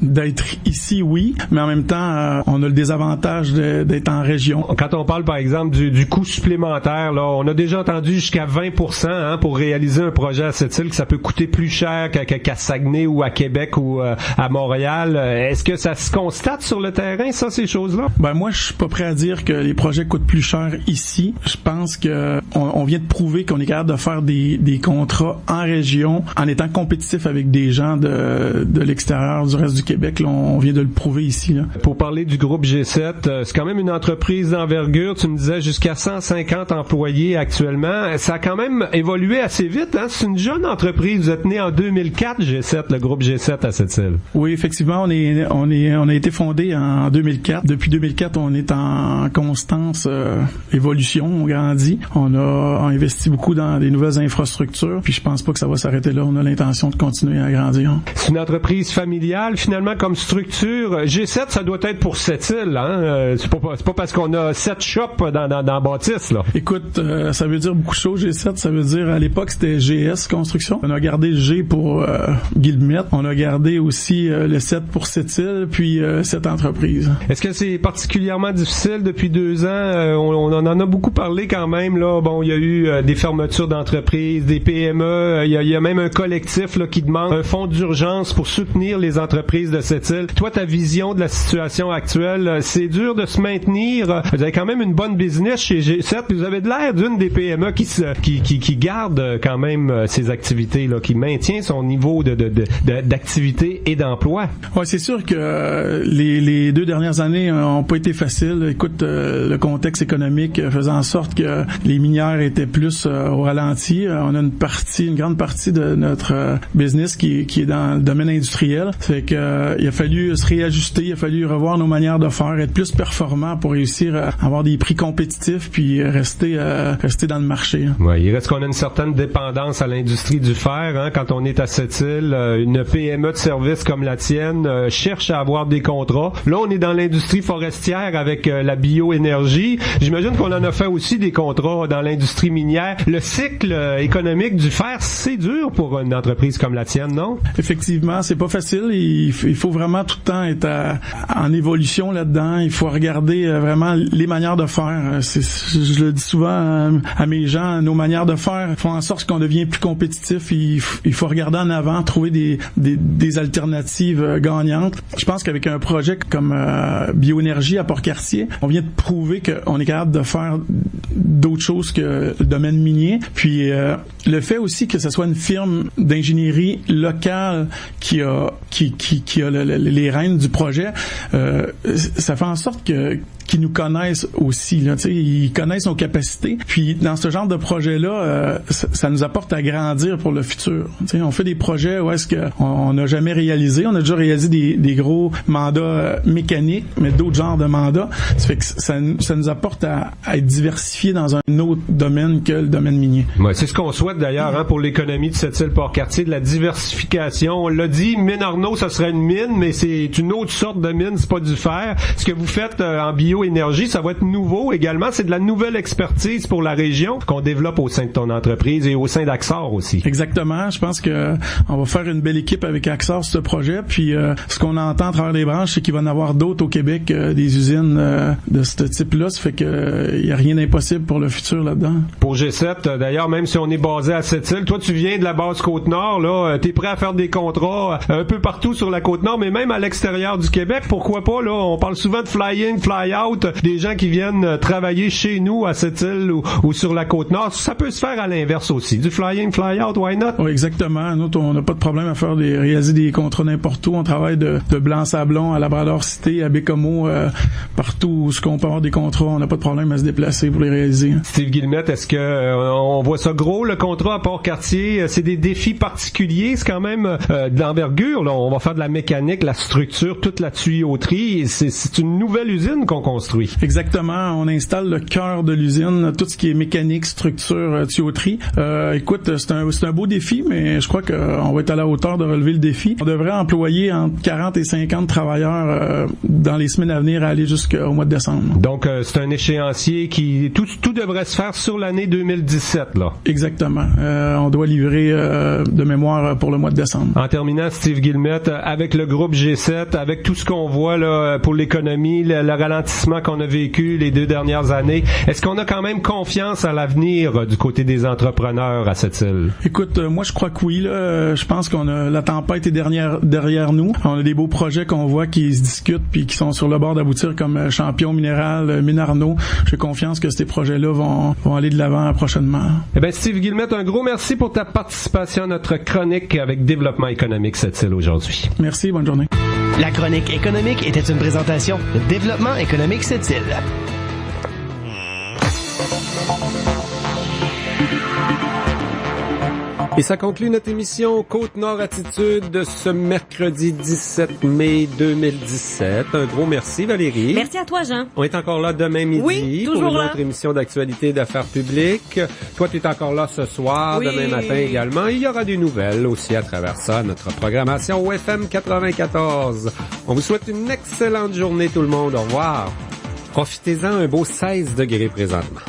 S18: d'être ici, oui, mais en même temps, on a le désavantage d'être en région.
S3: Quand on parle, par exemple, du coût supplémentaire, là, on a déjà entendu jusqu'à 20% pour réaliser un projet à cette île, que ça peut coûter plus cher qu'à Saguenay ou à Québec ou à Montréal. Est-ce que ça se constate sur le terrain, ça, ces choses-là?
S18: Ben moi, je suis pas prêt à dire que les projets coûtent plus cher ici. Je pense que on vient de prouver qu'on est capable de faire des contrats en région en étant compétitif avec des gens de l'extérieur, du reste du Québec. Là, on vient de le prouver ici. Là.
S3: Pour parler du groupe G7, c'est quand même une entreprise d'envergure. Tu me disais jusqu'à 150 employés actuellement. Ça a quand même évolué assez vite. Hein? C'est une jeune entreprise. Vous êtes né en 2004, G7, le groupe G7 à Sept-Îles.
S18: Oui, effectivement, on a été fondé en 2004. Depuis 2004, on est en constance évolution. On grandit. On a investi beaucoup dans des nouvelles infrastructures. Puis je pense pas que ça va s'arrêter là. On a l'intention de continuer à grandir.
S3: C'est une entreprise familiale, finalement, comme structure. G7, ça doit être pour Sept-Îles. Hein? C'est pas parce qu'on a 7 shops dans Bâtisse, là.
S18: Écoute, ça veut dire beaucoup de choses, G7. Ça veut dire, à l'époque, c'était GS Construction. On a gardé le G pour Guillemette. On a gardé aussi le 7 pour Sept-Îles, puis cette entreprise.
S3: Est-ce que c'est particulièrement difficile depuis 2 ans? On en a beaucoup parlé quand même, là. Bon, il y a eu des fermetures d'entreprises, des PME. Il y a même un collectif là, qui demande un fonds d'urgence pour soutenir les entreprises de cette île. Toi, ta vision de la situation actuelle, c'est dur de se maintenir. Vous avez quand même une bonne business chez G7. Vous avez de l'air d'une des PME qui garde quand même ses activités, là, qui maintient son niveau d'activité et d'emploi.
S18: Ouais, c'est sûr que les 2 dernières années ont pas été faciles. Écoute, le contexte économique faisait en sorte que les minières étaient plus au ralenti. On a une grande partie de notre business qui est dans le domaine industriel. Fait que il a fallu se réajuster, il a fallu revoir nos manières de faire, être plus performants pour réussir à avoir des prix compétitifs puis rester dans le marché.
S3: Ouais, il reste qu'on a une certaine dépendance à l'industrie du fer. Hein, quand on est à Sept-Îles, une PME de service comme la tienne cherche à avoir des contrats. Là, on est dans l'industrie forestière avec la bioénergie. J'imagine qu'on en a fait aussi des contrats dans l'industrie minière. Le cycle économique du fer, c'est dur pour une entreprise comme la tienne, non?
S18: Effectivement, c'est pas facile. Il faut vraiment tout le temps être en évolution là-dedans. Il faut regarder vraiment les manières de faire. Je le dis souvent à mes gens, nos manières de faire font en sorte qu'on devient plus compétitif. Il faut regarder en avant, trouver des alternatives gagnantes. Je pense qu'avec un projet comme Bioénergie à Port-Cartier, on vient de prouver qu'on est capable de faire d'autres choses que le domaine minier. Puis le fait aussi que ce soit une firme d'ingénierie locale qui a les rênes du projet, ça fait en sorte qu'ils nous connaissent aussi, là, tu sais, ils connaissent nos capacités. Puis dans ce genre de projet-là, ça nous apporte à grandir pour le futur. Tu sais, on fait des projets où est-ce que on n'a jamais réalisé. On a déjà réalisé des gros mandats mécaniques, mais d'autres genres de mandats. Ça fait que ça nous apporte à être diversifié dans un autre domaine que le domaine minier.
S3: Ouais, c'est ce qu'on souhaite d'ailleurs pour l'économie de cette île Port-Cartier, de la diversification. On l'a dit, Mine Arnaud, ça serait une mine, mais c'est une autre sorte de mine, c'est pas du fer. Ce que vous faites en bioénergie, ça va être nouveau également. C'est de la nouvelle expertise pour la région qu'on développe au sein de ton entreprise et au sein d'Axor aussi.
S18: Exactement. Je pense que on va faire une belle équipe avec Axor sur ce projet. Puis ce qu'on entend à travers les branches, c'est qu'il va y en avoir d'autres au Québec, des usines de ce type-là. Ça fait que y a rien d'impossible pour le futur là-dedans.
S3: Pour G7, d'ailleurs, même si on est basé à Sept-Îles, toi tu viens de la base Côte-Nord, là, t'es prêt à faire des contrats un peu partout sur la Côte-Nord, mais même à l'extérieur du Québec, pourquoi pas, là, on parle souvent de fly-in, fly-out, des gens qui viennent travailler chez nous à Sept-Îles ou sur la Côte-Nord, ça peut se faire à l'inverse aussi, du fly-in, fly-out, why not?
S18: Oui, exactement. Nous, on n'a pas de problème à réaliser des contrats n'importe où. On travaille de Blanc-Sablon à Labrador-Cité, à Bécomo, partout où on peut avoir des contrats, on n'a pas de problème à se déplacer pour les réaliser.
S3: Steve Guillemette, est-ce que on voit ça gros, le contrat à Port-Cartier? C'est des défis particuliers, c'est quand même d'envergure, là. On va faire de la mécanique, la structure, toute la tuyauterie. C'est une nouvelle usine qu'on construit. construit.
S18: Exactement. On installe le cœur de l'usine, tout ce qui est mécanique, structure, tuyauterie. Écoute, c'est un beau défi, mais je crois qu'on va être à la hauteur de relever le défi. On devrait employer entre 40 et 50 travailleurs dans les semaines à venir à aller jusqu'au mois de décembre.
S3: Donc, c'est un échéancier qui... Tout devrait se faire sur l'année 2017, là.
S18: Exactement. On doit livrer de mémoire pour le mois de décembre.
S3: En terminant, Steve Guillemette, avec le groupe G7, avec tout ce qu'on voit là pour l'économie, le ralentissement qu'on a vécu les 2 dernières années, est-ce qu'on a quand même confiance à l'avenir du côté des entrepreneurs à cette île?
S18: Écoute, moi je crois que oui. Là, je pense la tempête est derrière nous. On a des beaux projets qu'on voit qui se discutent puis qui sont sur le bord d'aboutir comme Champion Minéral, Mine Arnaud. J'ai confiance que ces projets-là vont aller de l'avant prochainement.
S3: Eh bien, Steve Guillemette, un gros merci pour ta participation à notre chronique avec Développement économique cette île aujourd'hui.
S18: Merci, bonne journée.
S17: La chronique économique était une présentation de Développement économique cette île.
S3: Et ça conclut notre émission Côte-Nord Attitude de ce mercredi 17 mai 2017. Un gros merci, Valérie.
S4: Merci à toi, Jean.
S3: On est encore là demain midi
S4: oui,
S3: pour une
S4: là.
S3: autre émission d'actualité et d'affaires publiques. Toi, tu es encore là ce soir, demain matin également. Il y aura des nouvelles aussi à travers ça, notre programmation au FM 94. On vous souhaite une excellente journée tout le monde. Au revoir. Profitez-en, un beau 16 degrés présentement.